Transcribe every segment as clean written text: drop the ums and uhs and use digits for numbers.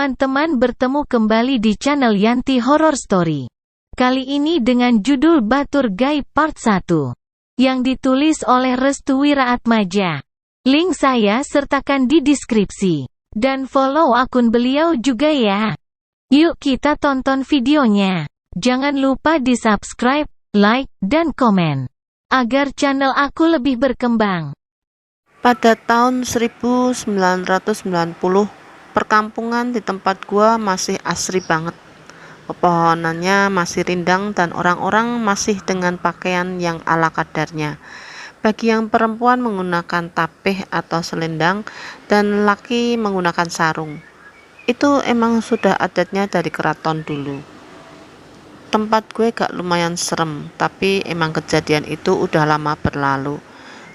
teman-teman, bertemu kembali di channel Yanti Horror Story. Kali ini dengan judul Batur Gaib Part 1, yang ditulis oleh Restu Wiraatmaja. Link saya sertakan di deskripsi. Dan follow akun beliau juga ya. Yuk kita tonton videonya. Jangan lupa di subscribe, like, dan komen, agar channel aku lebih berkembang. Pada tahun 1990, perkampungan di tempat gua masih asri banget. Pepohonannya masih rindang dan orang-orang masih dengan pakaian yang ala kadarnya. Bagi yang perempuan menggunakan tapeh atau selendang dan laki menggunakan sarung. Itu emang sudah adatnya dari keraton dulu. Tempat gue gak lumayan serem, tapi emang kejadian itu udah lama berlalu.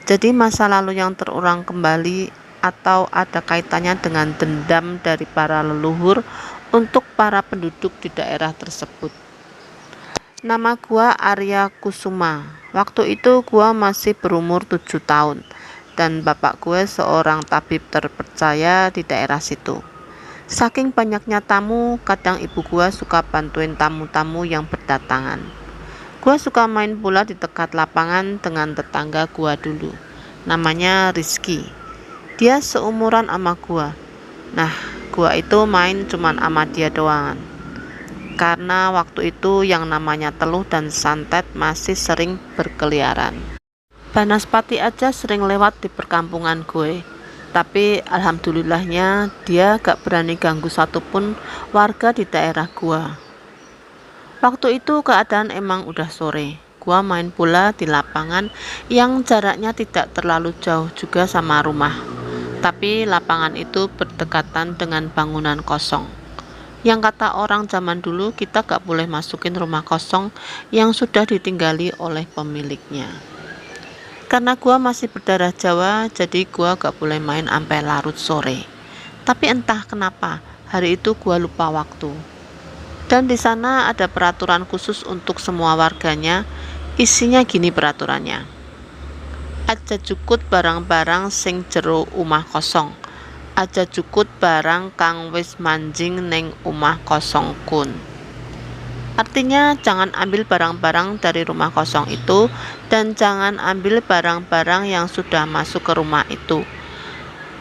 Jadi masa lalu yang terulang kembali atau ada kaitannya dengan dendam dari para leluhur untuk para penduduk di daerah tersebut. Nama gua Arya Kusuma. Waktu itu gua masih berumur 7 tahun dan bapak gue seorang tabib terpercaya di daerah situ. Saking banyaknya tamu, kadang ibu gua suka bantuin tamu-tamu yang berdatangan. Gua suka main bola di dekat lapangan dengan tetangga gua dulu. Namanya Rizky. Dia seumuran sama gua. Nah, gua itu main cuman sama dia doang. Karena waktu itu yang namanya teluh dan santet masih sering berkeliaran. Banaspati aja sering lewat di perkampungan gue. Tapi alhamdulillahnya dia gak berani ganggu satupun warga di daerah gua. Waktu itu keadaan emang udah sore. Gua main bola di lapangan yang jaraknya tidak terlalu jauh juga sama rumah. Tapi lapangan itu berdekatan dengan bangunan kosong. Yang kata orang zaman dulu, kita gak boleh masukin rumah kosong yang sudah ditinggali oleh pemiliknya. Karena gua masih berdarah Jawa, jadi gua gak boleh main sampai larut sore. Tapi entah kenapa, hari itu gua lupa waktu. Dan di sana ada peraturan khusus untuk semua warganya. Isinya gini peraturannya. Aja jukut barang-barang sing jero omah kosong. Aja jukut barang kang wis manjing ning omah kosong kun. Artinya jangan ambil barang-barang dari rumah kosong itu dan jangan ambil barang-barang yang sudah masuk ke rumah itu.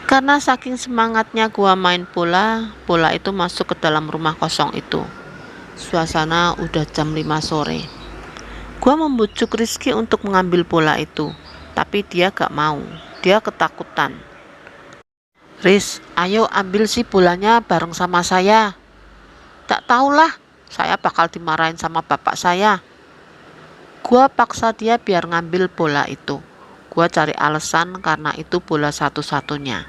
Karena saking semangatnya gua main bola, bola itu masuk ke dalam rumah kosong itu. Suasana udah jam 5 sore. Gua membujuk Rizky untuk mengambil bola itu, tapi dia gak mau. Dia ketakutan. Riz, ayo ambil sih bolanya bareng sama saya. Tak tahulah, saya bakal dimarahin sama bapak saya. Gua paksa dia biar ngambil bola itu. Gua cari alasan karena itu bola satu-satunya.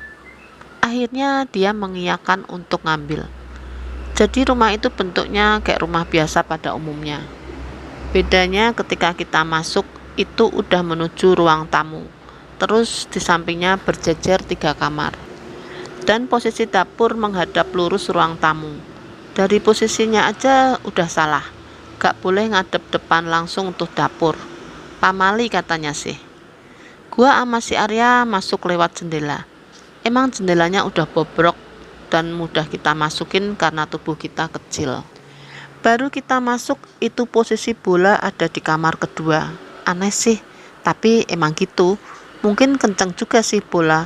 Akhirnya dia mengiyakan untuk ngambil. Jadi rumah itu bentuknya kayak rumah biasa pada umumnya. Bedanya ketika kita masuk itu udah menuju ruang tamu. Terus di sampingnya berjejer 3 kamar. Dan posisi dapur menghadap lurus ruang tamu. Dari posisinya aja udah salah. Gak boleh ngadep depan langsung untuk dapur. Pamali katanya sih. Gua sama si Arya masuk lewat jendela. Emang jendelanya udah bobrok dan mudah kita masukin karena tubuh kita kecil. Baru kita masuk itu posisi bola ada di kamar kedua. Aneh sih, tapi emang gitu. Mungkin kenceng juga sih bola.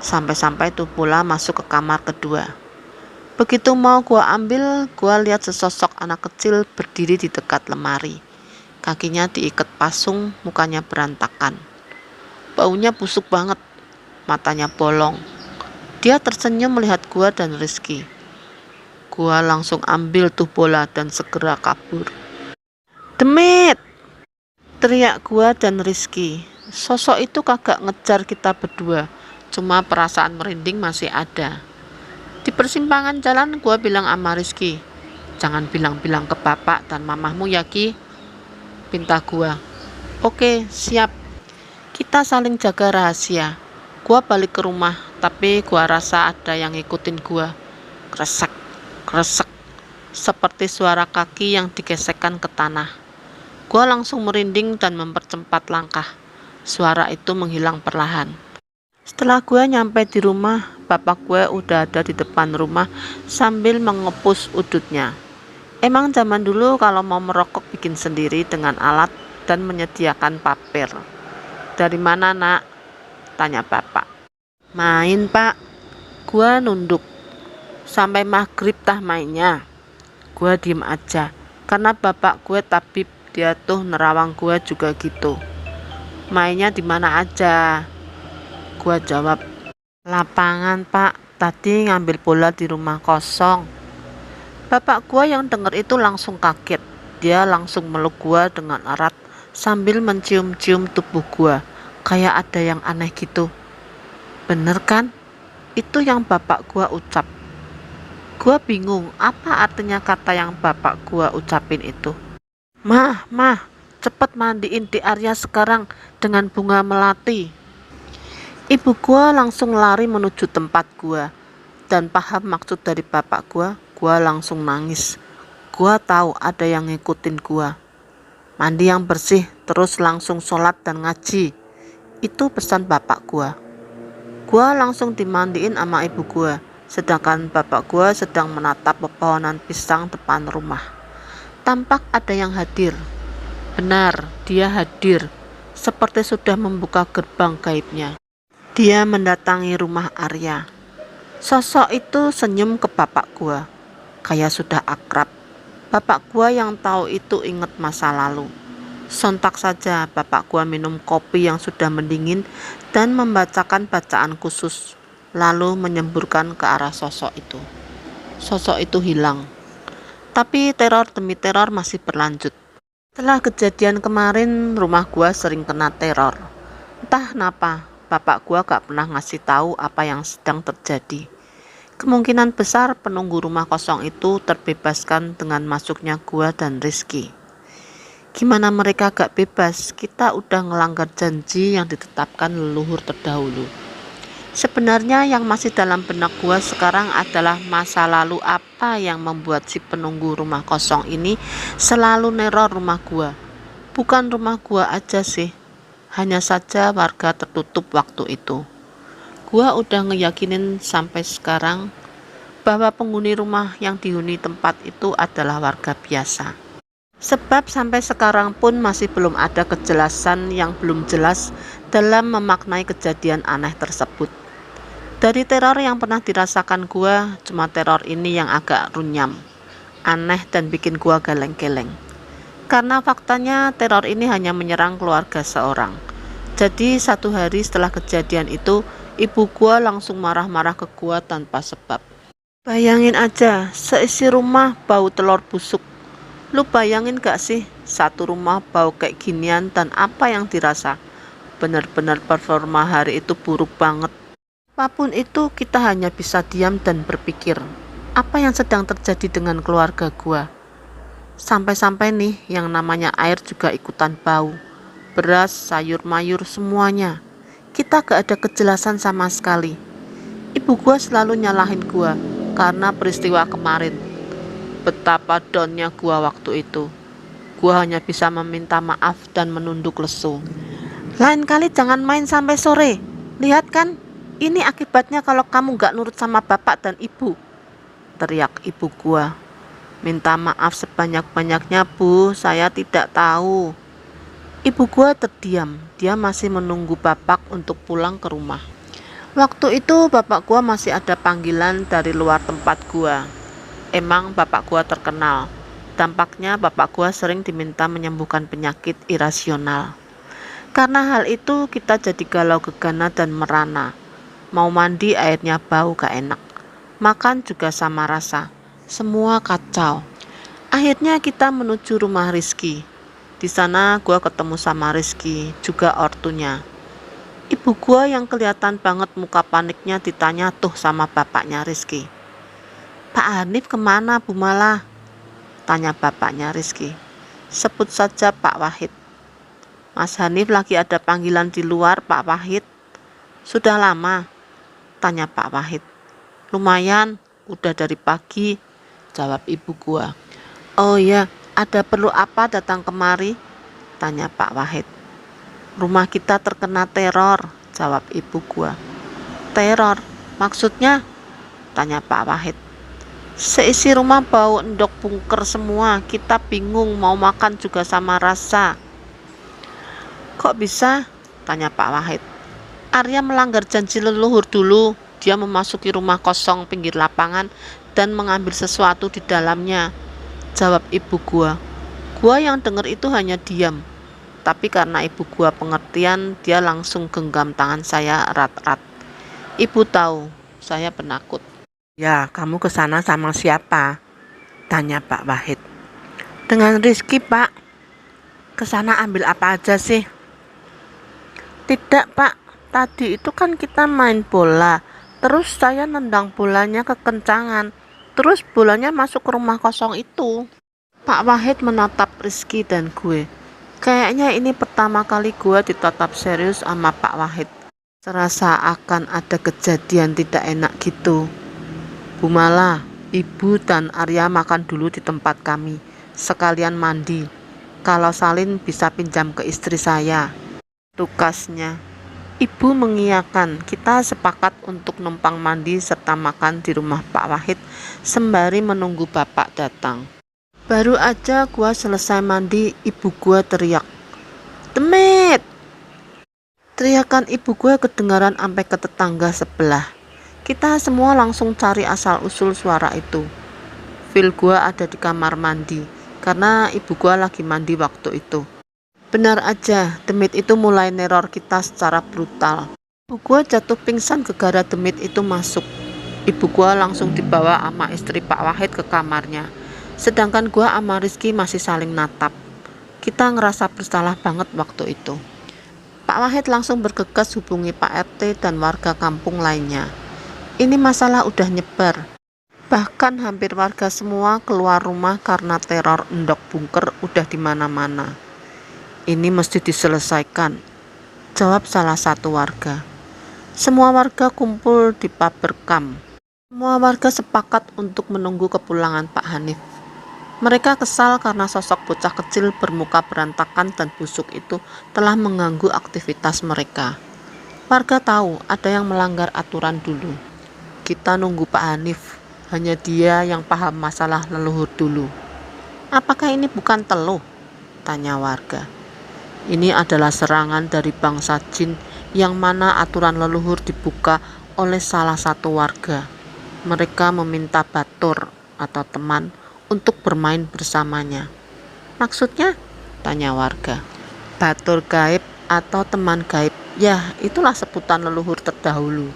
Sampai-sampai tuh bola masuk ke kamar kedua. Begitu mau gua ambil, gua lihat sesosok anak kecil berdiri di dekat lemari. Kakinya diikat pasung, mukanya berantakan. Baunya busuk banget, matanya bolong. Dia tersenyum melihat gua dan Rizky. Gua langsung ambil tuh bola dan segera kabur. Demit! Teriak gua dan Rizky. Sosok itu kagak ngejar kita berdua, cuma perasaan merinding masih ada. Di persimpangan jalan gua bilang sama Rizky, jangan bilang-bilang ke bapak dan mamahmu ya Ki, pinta gua. Oke, siap. Kita saling jaga rahasia. Gua balik ke rumah, tapi gua rasa ada yang ngikutin gua. Kresek, kresek, seperti suara kaki yang digesekkan ke tanah. Gua langsung merinding dan mempercepat langkah. Suara itu menghilang perlahan. Setelah gua nyampe di rumah, bapak gue udah ada di depan rumah sambil mengepus udutnya. Emang zaman dulu kalau mau merokok bikin sendiri dengan alat dan menyediakan paper. Dari mana nak? Tanya bapak. Main pak. Gua nunduk. Sampai maghrib tah mainnya. Gua diem aja. Karena bapak gue tabib, dia tuh nerawang gue juga gitu. Mainnya di mana aja? Gua jawab. Lapangan pak. Tadi ngambil bola di rumah kosong. Bapak gua yang denger itu langsung kaget. Dia langsung meluk gua dengan erat sambil mencium-cium tubuh gua. Kayak ada yang aneh gitu. Bener kan? Itu yang bapak gua ucap. Gua bingung apa artinya kata yang bapak gua ucapin itu. Mah, cepet mandiin di Arya sekarang dengan bunga melati. Ibu gua langsung lari menuju tempat gua. Dan paham maksud dari bapak gua langsung nangis. Gua tahu ada yang ngikutin gua. Mandi yang bersih, terus langsung sholat dan ngaji. Itu pesan bapak gua. Gua langsung dimandiin sama ibu gua, sedangkan bapak gua sedang menatap pepohonan pisang depan rumah. Tampak ada yang hadir. Benar, dia hadir, seperti sudah membuka gerbang gaibnya. Dia mendatangi rumah Arya. Sosok itu senyum ke bapak gua, kayak sudah akrab. Bapak gua yang tahu itu ingat masa lalu. Sontak saja bapak gua minum kopi yang sudah mendingin dan membacakan bacaan khusus, lalu menyemburkan ke arah sosok itu. Sosok itu hilang. Tapi teror demi teror masih berlanjut. Setelah kejadian kemarin, rumah gua sering kena teror. Entah kenapa, bapak gua gak pernah ngasih tahu apa yang sedang terjadi. Kemungkinan besar penunggu rumah kosong itu terbebaskan dengan masuknya gua dan Rizky. Gimana mereka gak bebas? Kita udah ngelanggar janji yang ditetapkan leluhur terdahulu. Sebenarnya yang masih dalam benak gua sekarang adalah masa lalu apa yang membuat si penunggu rumah kosong ini selalu neror rumah gua. Bukan rumah gua aja sih, hanya saja warga tertutup waktu itu. Gua udah ngeyakinin sampai sekarang bahwa penghuni rumah yang dihuni tempat itu adalah warga biasa. Sebab sampai sekarang pun masih belum ada kejelasan yang belum jelas dalam memaknai kejadian aneh tersebut. Dari teror yang pernah dirasakan gua, cuma teror ini yang agak runyam, aneh dan bikin gua geleng-geleng. Karena faktanya teror ini hanya menyerang keluarga seorang. Jadi satu hari setelah kejadian itu, ibu gua langsung marah-marah ke gua tanpa sebab. Bayangin aja, seisi rumah bau telur busuk. Lu bayangin gak sih, satu rumah bau kayak ginian dan apa yang dirasa? Benar-benar performa hari itu buruk banget. Apapun itu, kita hanya bisa diam dan berpikir, apa yang sedang terjadi dengan keluarga gua? Sampai-sampai nih, yang namanya air juga ikutan bau. Beras, sayur mayur, semuanya. Kita gak ada kejelasan sama sekali. Ibu gua selalu nyalahin gua karena peristiwa kemarin. Betapa downnya gua waktu itu. Gua hanya bisa meminta maaf dan menunduk lesu. Lain kali jangan main sampai sore. Lihat kan, ini akibatnya kalau kamu gak nurut sama bapak dan ibu. Teriak ibu gua. Minta maaf sebanyak-banyaknya bu, saya tidak tahu. Ibu gua terdiam, dia masih menunggu bapak untuk pulang ke rumah. Waktu itu bapak gua masih ada panggilan dari luar tempat gua. Emang bapak gua terkenal. Dampaknya bapak gua sering diminta menyembuhkan penyakit irasional. Karena hal itu kita jadi galau gegana dan merana. Mau mandi airnya bau gak enak. Makan juga sama rasa. Semua kacau. Akhirnya kita menuju rumah Rizky. Di sana gua ketemu sama Rizky, juga ortunya. Ibu gua yang kelihatan banget muka paniknya ditanya tuh sama bapaknya Rizky. Pak Hanif kemana Bu Mala? Tanya bapaknya Rizky. Sebut saja Pak Wahid. Mas Hanif lagi ada panggilan di luar Pak Wahid. Sudah lama? Tanya Pak Wahid. Lumayan, udah dari pagi, jawab ibu gua. Oh iya, ada perlu apa datang kemari? Tanya Pak Wahid. Rumah kita terkena teror, jawab ibu gua. Teror? Maksudnya? Tanya Pak Wahid. Seisi rumah bau endok bunker semua, kita bingung mau makan juga sama rasa. Kok bisa? Tanya Pak Wahid. Arya melanggar janji leluhur dulu. Dia memasuki rumah kosong pinggir lapangan dan mengambil sesuatu di dalamnya, jawab ibu gua. Gua yang dengar itu hanya diam. Tapi karena ibu gua pengertian, dia langsung genggam tangan saya erat-erat. Ibu tahu, saya penakut. Ya, kamu ke sana sama siapa? Tanya Pak Wahid. Dengan Rizky, Pak. Ke sana ambil apa aja sih? Tidak, Pak. Tadi itu kan kita main bola. Terus saya nendang bolanya kekencangan. Terus bolanya masuk ke rumah kosong itu. Pak Wahid menatap Rizky dan gue. Kayaknya ini pertama kali gue ditatap serius sama Pak Wahid. Serasa akan ada kejadian tidak enak gitu. Bu Mala, Ibu dan Arya makan dulu di tempat kami. Sekalian mandi. Kalau salin bisa pinjam ke istri saya. Tukasnya. Ibu mengiyakan. Kita sepakat untuk numpang mandi serta makan di rumah Pak Wahid sembari menunggu bapak datang. Baru aja gua selesai mandi, ibu gua teriak, "Demit!" Teriakan ibu gua kedengaran sampai ke tetangga sebelah. Kita semua langsung cari asal-usul suara itu. Feel gua ada di kamar mandi, karena ibu gua lagi mandi waktu itu. Benar aja, Demit itu mulai neror kita secara brutal. Ibu gua jatuh pingsan gara-gara Demit itu masuk. Ibu gua langsung dibawa sama istri Pak Wahid ke kamarnya. Sedangkan gua sama Rizky masih saling natap. Kita ngerasa bersalah banget waktu itu. Pak Wahid langsung bergegas hubungi Pak RT dan warga kampung lainnya. Ini masalah udah nyebar. Bahkan hampir warga semua keluar rumah karena teror endok bunker udah di mana-mana. Ini mesti diselesaikan, jawab salah satu warga. Semua warga kumpul di Paberkam. Semua warga sepakat untuk menunggu kepulangan Pak Hanif. Mereka kesal karena sosok bocah kecil bermuka berantakan dan busuk itu telah mengganggu aktivitas mereka. Warga tahu ada yang melanggar aturan dulu. Kita nunggu Pak Hanif, hanya dia yang paham masalah leluhur dulu. Apakah ini bukan teluh? Tanya warga. Ini adalah serangan dari bangsa jin yang mana aturan leluhur dibuka oleh salah satu warga. Mereka meminta batur atau teman untuk bermain bersamanya. Maksudnya? Tanya warga. Batur gaib atau teman gaib, ya itulah sebutan leluhur terdahulu.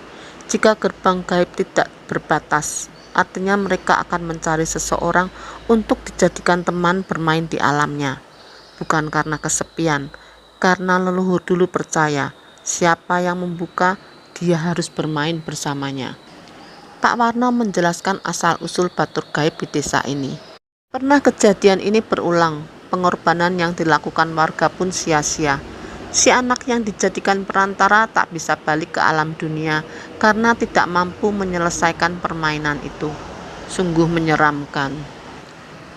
Jika gerbang gaib tidak berbatas, artinya mereka akan mencari seseorang untuk dijadikan teman bermain di alamnya. Bukan karena kesepian, karena leluhur dulu percaya siapa yang membuka, dia harus bermain bersamanya. Pak Warno menjelaskan asal-usul batur gaib di desa ini. Pernah kejadian ini berulang, pengorbanan yang dilakukan warga pun sia-sia. Si anak yang dijadikan perantara tak bisa balik ke alam dunia karena tidak mampu menyelesaikan permainan itu. Sungguh menyeramkan.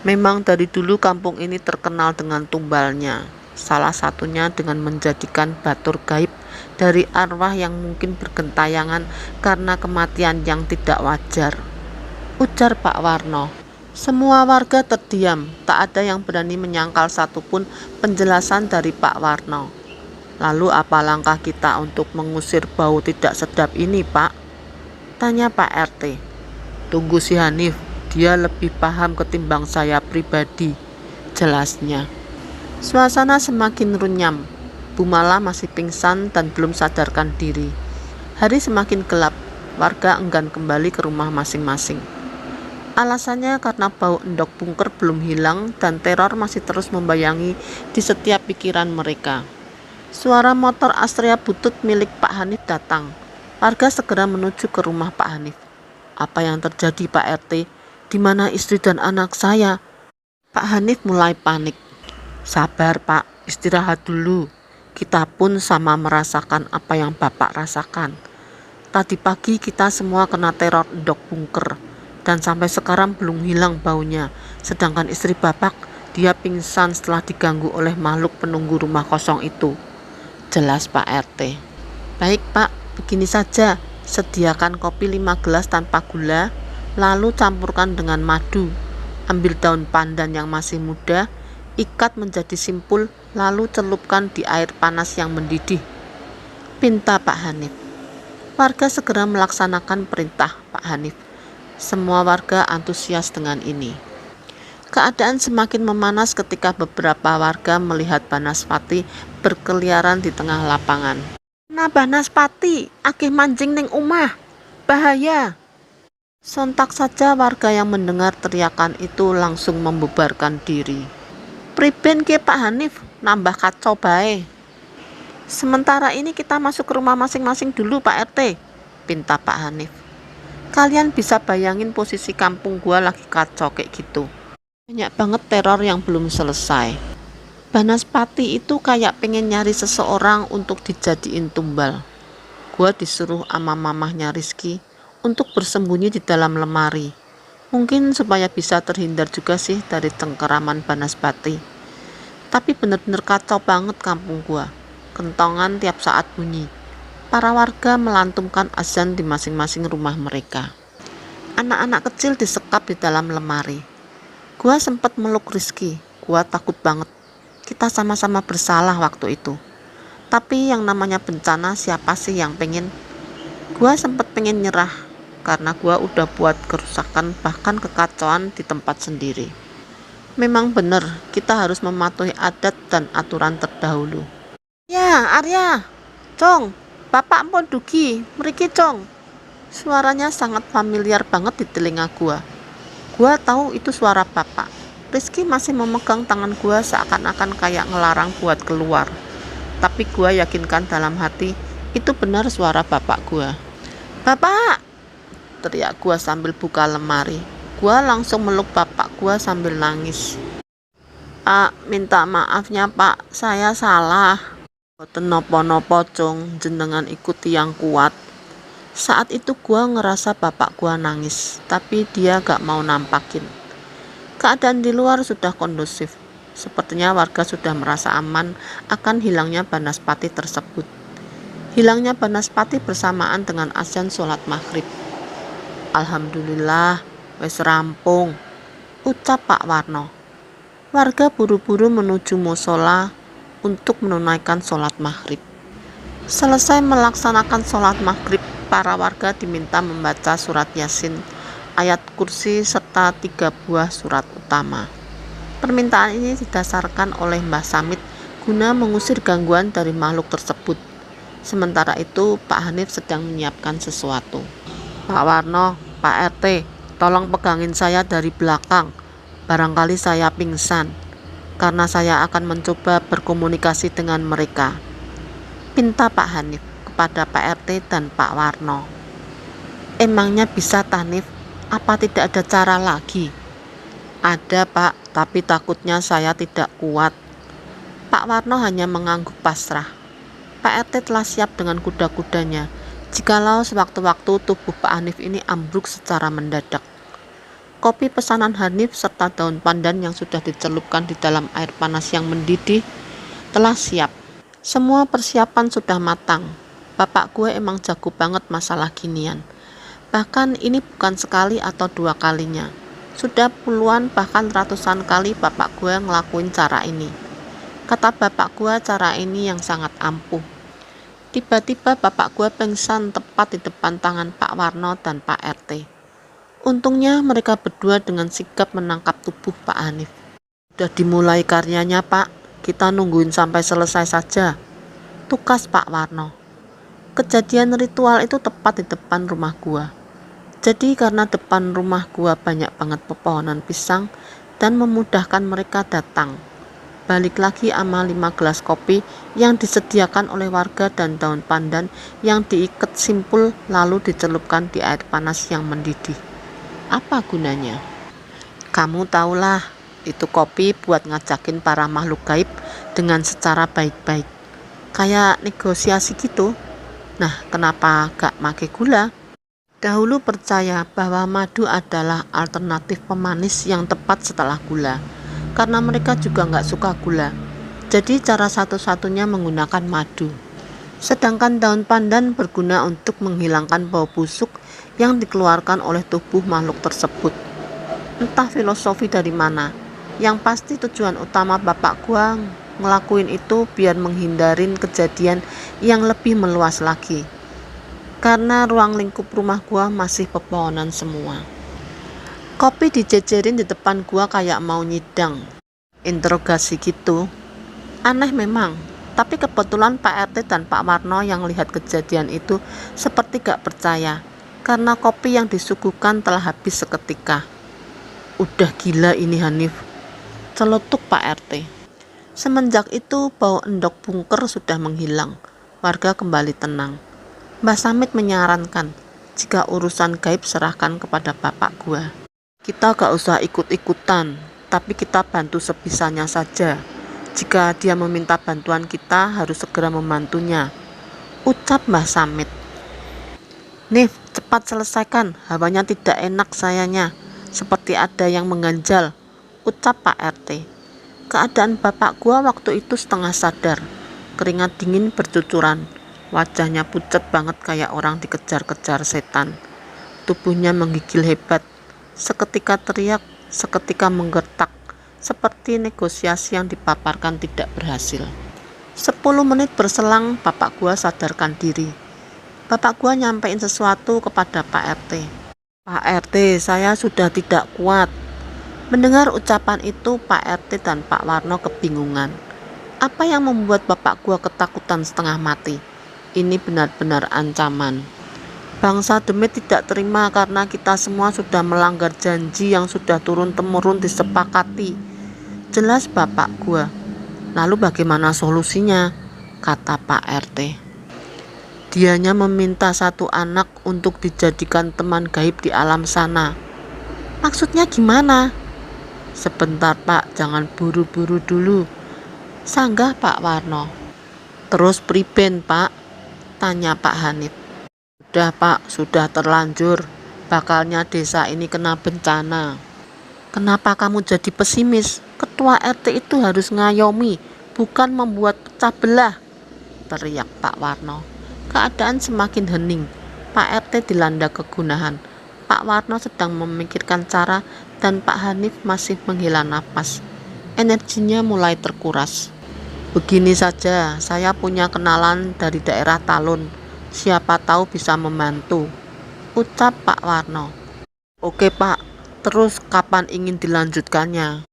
Memang dari dulu kampung ini terkenal dengan tumbalnya, salah satunya dengan menjadikan batur gaib dari arwah yang mungkin bergentayangan karena kematian yang tidak wajar. Ujar Pak Warno. Semua warga terdiam, tak ada yang berani menyangkal satupun penjelasan dari Pak Warno. Lalu apa langkah kita untuk mengusir bau tidak sedap ini, Pak? Tanya Pak RT. Tunggu si Hanif. Dia lebih paham ketimbang saya pribadi, jelasnya. Suasana semakin runyam. Bu Mala masih pingsan dan belum sadarkan diri. Hari semakin gelap. Warga enggan kembali ke rumah masing-masing. Alasannya karena bau endok bunker belum hilang dan teror masih terus membayangi di setiap pikiran mereka. Suara motor Astrea butut milik Pak Hanif datang. Warga segera menuju ke rumah Pak Hanif. Apa yang terjadi, Pak RT? Di mana istri dan anak saya? Pak Hanif mulai panik. Sabar Pak, istirahat dulu. Kita pun sama merasakan apa yang Bapak rasakan. Tadi pagi kita semua kena teror endok bunker dan sampai sekarang belum hilang baunya. Sedangkan istri Bapak, dia pingsan setelah diganggu oleh makhluk penunggu rumah kosong itu. Jelas Pak RT. Baik Pak, begini saja. Sediakan kopi 5 gelas tanpa gula, lalu campurkan dengan madu. Ambil daun pandan yang masih muda, ikat menjadi simpul, lalu celupkan di air panas yang mendidih, pinta Pak Hanif. Warga segera melaksanakan perintah Pak Hanif. Semua warga antusias dengan ini. Keadaan semakin memanas ketika beberapa warga melihat Banaspati berkeliaran di tengah lapangan. "Nah Banaspati, akeh manjing ning omah, bahaya!" Sontak saja warga yang mendengar teriakan itu langsung membubarkan diri. "Priben ke Pak Hanif, nambah kacau bae. Sementara ini kita masuk ke rumah masing-masing dulu Pak RT," pinta Pak Hanif. Kalian bisa bayangin posisi kampung gua lagi kacau kayak gitu. Banyak banget teror yang belum selesai. Banaspati itu kayak pengen nyari seseorang untuk dijadiin tumbal. Gua disuruh sama mamahnya Rizky untuk bersembunyi di dalam lemari. Mungkin supaya bisa terhindar juga sih dari cengkeraman Banaspati. Tapi bener-bener kacau banget kampung gua. Kentongan tiap saat bunyi. Para warga melantunkan azan di masing-masing rumah mereka. Anak-anak kecil disekap di dalam lemari. Gua sempat meluk Rizky. Gua takut banget. Kita sama-sama bersalah waktu itu. Tapi yang namanya bencana siapa sih yang pengen? Gua sempat pengen nyerah karena gua udah buat kerusakan bahkan kekacauan di tempat sendiri. Memang bener, kita harus mematuhi adat dan aturan terdahulu. "Ya, Arya, Cong, Bapak pun dugi, mriki Cong." Suaranya sangat familiar banget di telinga gua. Gua tahu itu suara bapak. Rizky masih memegang tangan gua seakan-akan kayak ngelarang buat keluar. Tapi gua yakinkan dalam hati, itu benar suara bapak gua. "Bapak!" teriak gua sambil buka lemari. Gua langsung meluk bapak gua sambil nangis. "Pak, minta maafnya Pak, saya salah. Boten nopo-nopo Cung, jenengan ikuti yang kuat." Saat itu gua ngerasa bapak gua nangis, tapi dia gak mau nampakin. Keadaan di luar sudah kondusif. Sepertinya warga sudah merasa aman akan hilangnya Banaspati tersebut. Hilangnya Banaspati bersamaan dengan azan sholat maghrib. "Alhamdulillah, wes rampung," ucap Pak Warno. Warga buru-buru menuju musola untuk menunaikan sholat maghrib. Selesai melaksanakan sholat maghrib, para warga diminta membaca surat Yasin, ayat kursi, serta 3 buah surat utama. Permintaan ini didasarkan oleh Mbah Samit guna mengusir gangguan dari makhluk tersebut. Sementara itu Pak Hanif sedang menyiapkan sesuatu. "Pak Warno, Pak RT, tolong pegangin saya dari belakang. Barangkali saya pingsan, karena saya akan mencoba berkomunikasi dengan mereka," pinta Pak Hanif kepada Pak RT dan Pak Warno. "Emangnya bisa Hanif? Apa tidak ada cara lagi?" "Ada Pak, tapi takutnya saya tidak kuat." Pak Warno hanya mengangguk pasrah. Pak RT telah siap dengan kuda-kudanya jikalau sewaktu-waktu tubuh Pak Hanif ini ambruk secara mendadak. Kopi pesanan Hanif serta daun pandan yang sudah dicelupkan di dalam air panas yang mendidih telah siap. Semua persiapan sudah matang. Bapak gue emang jago banget masalah ginian. Bahkan ini bukan sekali atau 2 kalinya. Sudah puluhan bahkan ratusan kali bapak gue ngelakuin cara ini. Kata bapak gue cara ini yang sangat ampuh. Tiba-tiba bapak gue pingsan tepat di depan tangan Pak Warno dan Pak RT. Untungnya mereka berdua dengan sigap menangkap tubuh Pak Hanif. "Udah dimulai karyanya Pak, kita nungguin sampai selesai saja," tukas Pak Warno. Kejadian ritual itu tepat di depan rumah gua. Jadi karena depan rumah gua banyak banget pepohonan pisang dan memudahkan mereka datang. Balik lagi sama 5 gelas kopi yang disediakan oleh warga dan daun pandan yang diikat simpul lalu dicelupkan di air panas yang mendidih. Apa gunanya? Kamu tahulah, itu kopi buat ngajakin para makhluk gaib dengan secara baik-baik. Kayak negosiasi gitu. Nah, kenapa gak make gula? Dahulu percaya bahwa madu adalah alternatif pemanis yang tepat setelah gula, karena mereka juga gak suka gula. Jadi cara satu-satunya menggunakan madu. Sedangkan daun pandan berguna untuk menghilangkan bau busuk yang dikeluarkan oleh tubuh makhluk tersebut. Entah filosofi dari mana, yang pasti tujuan utama bapak gua ngelakuin itu biar menghindarin kejadian yang lebih meluas lagi. Karena ruang lingkup rumah gua masih pepohonan semua. Kopi dijejerin di depan gua kayak mau nyidang interogasi gitu. Aneh memang, tapi kebetulan Pak RT dan Pak Warno yang lihat kejadian itu seperti gak percaya, karena kopi yang disuguhkan telah habis seketika. Udah gila ini Hanif, celetuk Pak RT. Semenjak itu bau endok bunker sudah menghilang, warga kembali tenang. Mbah Samit menyarankan, jika urusan gaib serahkan kepada bapak gua. Kita gak usah ikut-ikutan, tapi kita bantu sebisanya saja. Jika dia meminta bantuan kita harus segera membantunya, ucap Mbah Samit. Nif, cepat selesaikan, hawanya tidak enak sayanya, seperti ada yang mengganjal, ucap Pak RT. Keadaan bapak gua waktu itu setengah sadar, keringat dingin bercucuran, wajahnya pucat banget kayak orang dikejar-kejar setan. Tubuhnya menggigil hebat, seketika teriak, seketika menggertak, seperti negosiasi yang dipaparkan tidak berhasil. 10 menit berselang, bapak gua sadarkan diri. Bapak gua nyampein sesuatu kepada Pak RT. Pak RT, saya sudah tidak kuat. Mendengar ucapan itu, Pak RT dan Pak Warno kebingungan. Apa yang membuat bapak gua ketakutan setengah mati? Ini benar-benar ancaman. Bangsa Demit tidak terima karena kita semua sudah melanggar janji yang sudah turun-temurun disepakati. Jelas bapak gua. Lalu bagaimana solusinya? Kata Pak RT. Dianya meminta satu anak untuk dijadikan teman gaib di alam sana. Maksudnya gimana? Sebentar Pak, jangan buru-buru dulu, sanggah Pak Warno. Terus priben Pak? Tanya Pak Hanif. Sudah Pak, sudah terlanjur, bakalnya desa ini kena bencana. Kenapa kamu jadi pesimis? Ketua RT itu harus ngayomi, bukan membuat pecah belah, teriak Pak Warno. Keadaan semakin hening, Pak RT dilanda kegunahan. Pak Warno sedang memikirkan cara dan Pak Hanif masih menghela napas. Energinya mulai terkuras. Begini saja, saya punya kenalan dari daerah Talun. Siapa tahu bisa membantu, ucap Pak Warno. Oke Pak, terus kapan ingin dilanjutkannya?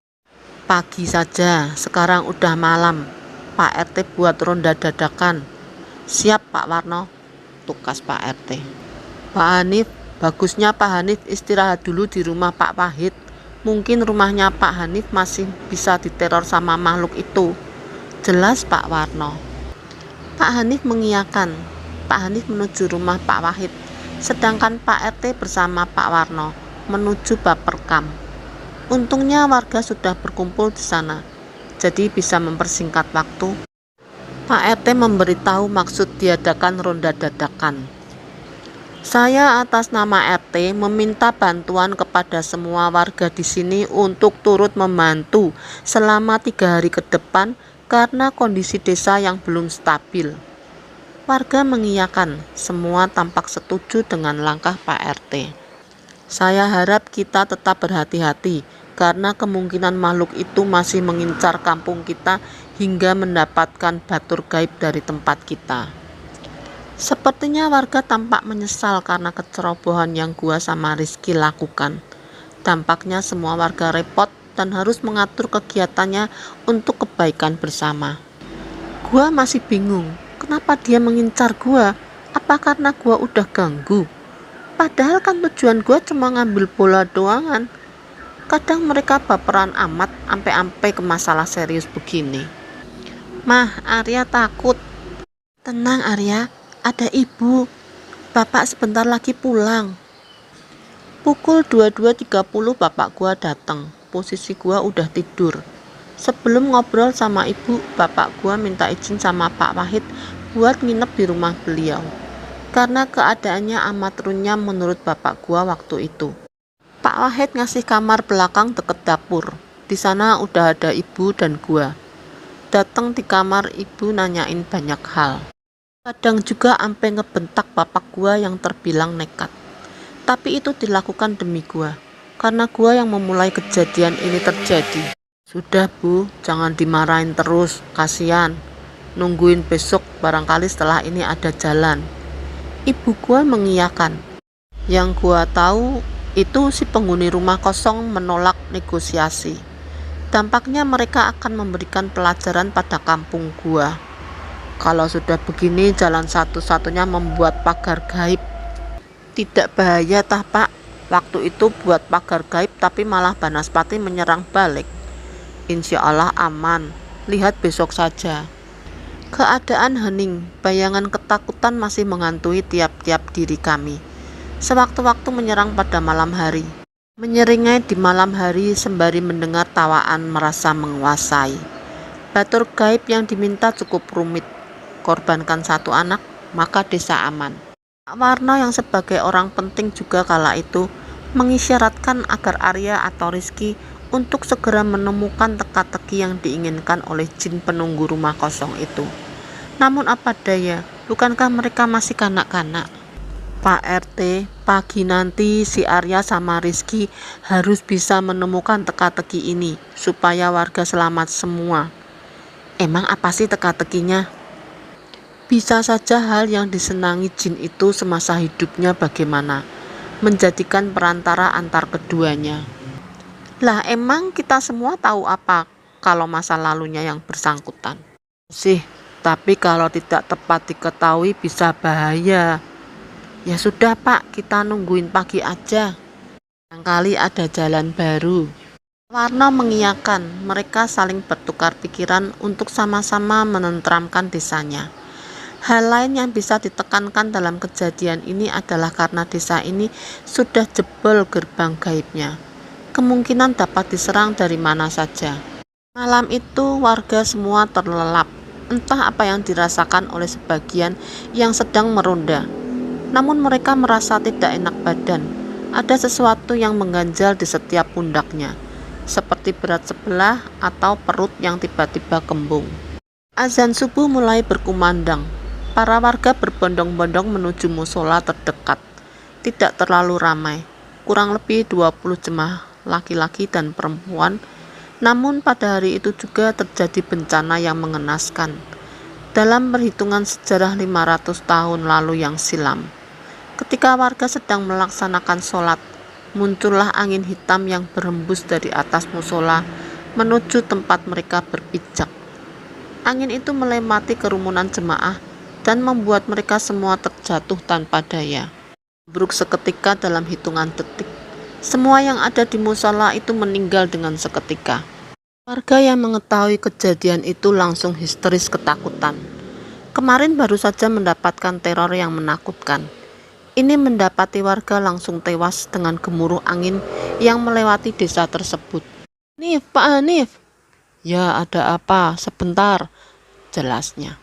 Pagi saja, sekarang udah malam. Pak RT buat ronda dadakan. Siap Pak Warno, tukas Pak RT. Pak Hanif, bagusnya Pak Hanif istirahat dulu di rumah Pak Wahid. Mungkin rumahnya Pak Hanif masih bisa diteror sama makhluk itu, jelas Pak Warno. Pak Hanif mengiyakan. Pak Hanif menuju rumah Pak Wahid, sedangkan Pak RT bersama Pak Warno menuju Baperkam. Untungnya warga sudah berkumpul di sana, jadi bisa mempersingkat waktu. Pak RT memberitahu maksud diadakan ronda dadakan. Saya atas nama RT meminta bantuan kepada semua warga di sini untuk turut membantu selama 3 hari ke depan karena kondisi desa yang belum stabil. Warga mengiyakan, semua tampak setuju dengan langkah Pak RT. Saya harap kita tetap berhati-hati karena kemungkinan makhluk itu masih mengincar kampung kita hingga mendapatkan batur gaib dari tempat kita. Sepertinya warga tampak menyesal karena kecerobohan yang gua sama Rizky lakukan. Tampaknya semua warga repot dan harus mengatur kegiatannya untuk kebaikan bersama. Gua masih bingung, kenapa dia mengincar gua? Apa karena gua udah ganggu? Padahal kan tujuan gua cuma ngambil bola doangan. Kadang mereka baperan amat ampe-ampe ke masalah serius begini. Mah, Arya takut. Tenang Arya, ada ibu. Bapak sebentar lagi pulang. Pukul 22.30 bapak gua datang. Posisi gua udah tidur. Sebelum ngobrol sama ibu, bapak gua minta izin sama Pak Wahid buat nginep di rumah beliau. Karena keadaannya amat runyam menurut bapak gua waktu itu. Pak Wahid ngasih kamar belakang deket dapur. Di sana udah ada ibu dan gua. Datang di kamar ibu nanyain banyak hal. Kadang juga ampe ngebentak bapak gua yang terbilang nekat. Tapi itu dilakukan demi gua, karena gua yang memulai kejadian ini terjadi. Sudah Bu, jangan dimarahin terus, kasihan. Nungguin besok, barangkali setelah ini ada jalan. Ibu gua mengiyakan. Yang gua tahu itu si penghuni rumah kosong menolak negosiasi. Dampaknya mereka akan memberikan pelajaran pada kampung gua. Kalau sudah begini, jalan satu-satunya membuat pagar gaib. Tidak bahaya tah Pak, waktu itu buat pagar gaib tapi malah Banaspati menyerang balik. Insya Allah aman, lihat besok saja. Keadaan hening, bayangan ketakutan masih menghantui tiap-tiap diri kami. Sewaktu-waktu menyerang pada malam hari. Menyeringai di malam hari sembari mendengar tawaan merasa menguasai. Batur gaib yang diminta cukup rumit. Korbankan satu anak, maka desa aman. Pak Warno yang sebagai orang penting juga kala itu mengisyaratkan agar Arya atau Rizky untuk segera menemukan teka-teki yang diinginkan oleh jin penunggu rumah kosong itu. Namun apa daya, bukankah mereka masih kanak-kanak? Pak RT, pagi nanti si Arya sama Rizky harus bisa menemukan teka-teki ini supaya warga selamat semua. Emang apa sih teka-tekinya? Bisa saja hal yang disenangi jin itu semasa hidupnya bagaimana, menjadikan perantara antar keduanya. Lah emang kita semua tahu apa kalau masa lalunya yang bersangkutan? Sih, tapi kalau tidak tepat diketahui bisa bahaya. Ya sudah Pak, kita nungguin pagi aja. Barangkali ada jalan baru. Warno mengiyakan, mereka saling bertukar pikiran untuk sama-sama menenteramkan desanya. Hal lain yang bisa ditekankan dalam kejadian ini adalah karena desa ini sudah jebol gerbang gaibnya. Kemungkinan dapat diserang dari mana saja. Malam itu warga semua terlelap, entah apa yang dirasakan oleh sebagian yang sedang meronda. Namun mereka merasa tidak enak badan. Ada sesuatu yang mengganjal di setiap pundaknya, seperti berat sebelah atau perut yang tiba-tiba kembung. Azan subuh mulai berkumandang. Para warga berbondong-bondong menuju musola terdekat. Tidak terlalu ramai, kurang lebih 20 jemaah laki-laki dan perempuan. Namun pada hari itu juga terjadi bencana yang mengenaskan. Dalam perhitungan sejarah 500 tahun lalu yang silam, ketika warga sedang melaksanakan sholat, muncullah angin hitam yang berhembus dari atas musola menuju tempat mereka berpijak. Angin itu melewati kerumunan jemaah dan membuat mereka semua terjatuh tanpa daya. Buruk seketika dalam hitungan detik. Semua yang ada di musola itu meninggal dengan seketika. Warga yang mengetahui kejadian itu langsung histeris ketakutan. Kemarin baru saja mendapatkan teror yang menakutkan. Ini mendapati warga langsung tewas dengan gemuruh angin yang melewati desa tersebut. "Hanif, Pak Hanif." "Ya, ada apa? Sebentar," jelasnya.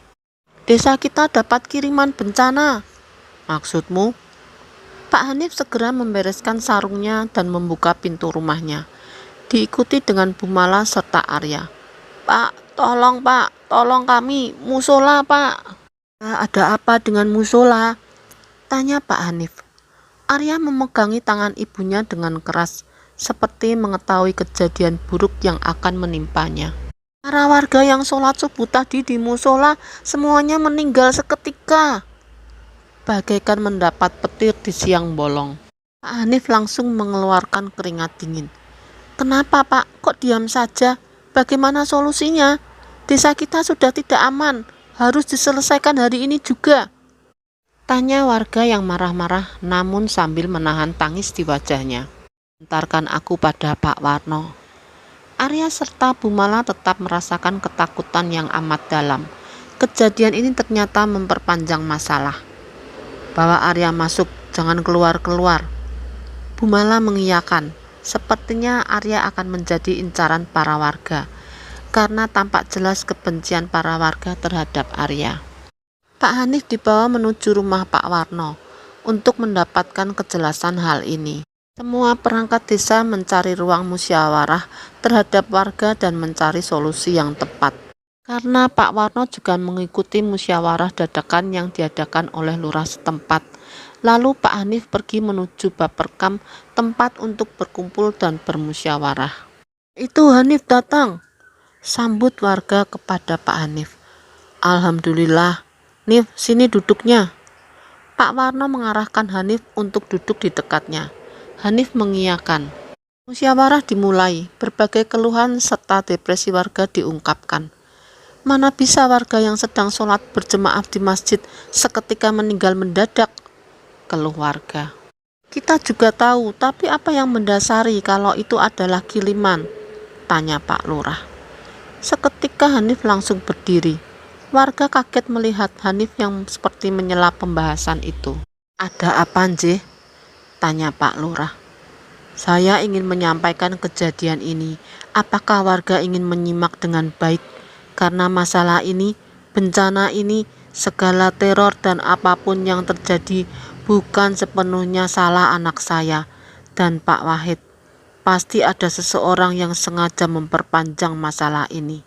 "Desa kita dapat kiriman bencana." "Maksudmu?" Pak Hanif segera membereskan sarungnya dan membuka pintu rumahnya, diikuti dengan Bu Mala serta Arya. "Pak, tolong kami, musola Pak." "Ada apa dengan musola?" tanya Pak Hanif. Arya memegangi tangan ibunya dengan keras, seperti mengetahui kejadian buruk yang akan menimpanya. "Para warga yang sholat subuh tadi di musola semuanya meninggal seketika." Bagaikan mendapat petir di siang bolong, Pak Hanif langsung mengeluarkan keringat dingin. "Kenapa Pak? Kok diam saja? Bagaimana solusinya? Desa kita sudah tidak aman, harus diselesaikan hari ini juga," tanya warga yang marah-marah namun sambil menahan tangis di wajahnya. "Antarkan aku pada Pak Warno." Arya serta Bu Mala tetap merasakan ketakutan yang amat dalam. Kejadian ini ternyata memperpanjang masalah. "Bawa Arya masuk, jangan keluar-keluar." Bu Mala mengiyakan. Sepertinya Arya akan menjadi incaran para warga, karena tampak jelas kebencian para warga terhadap Arya. Pak Hanif dibawa menuju rumah Pak Warno untuk mendapatkan kejelasan hal ini. Semua perangkat desa mencari ruang musyawarah terhadap warga dan mencari solusi yang tepat. karena Pak Warno juga mengikuti musyawarah dadakan yang diadakan oleh lurah setempat. Lalu Pak Hanif pergi menuju Baperkam, tempat untuk berkumpul dan bermusyawarah. "Itu Hanif datang," sambut warga kepada Pak Hanif. "Alhamdulillah, Nif, sini duduknya." Pak Warno mengarahkan Hanif untuk duduk di dekatnya. Hanif mengiyakan. Musyawarah dimulai, berbagai keluhan serta depresi warga diungkapkan. Mana bisa warga yang sedang sholat berjemaah di masjid seketika meninggal mendadak, keluh warga. "Kita juga tahu, tapi apa yang mendasari kalau itu adalah kiriman?" tanya Pak Lurah. Seketika Hanif langsung berdiri. Warga kaget melihat Hanif yang seperti menyela pembahasan itu. "Ada apa, Nje?" tanya Pak Lurah. "Saya ingin menyampaikan kejadian ini. Apakah warga ingin menyimak dengan baik? Karena masalah ini, bencana ini, segala teror dan apapun yang terjadi bukan sepenuhnya salah anak saya dan Pak Wahid. Pasti ada seseorang yang sengaja memperpanjang masalah ini,"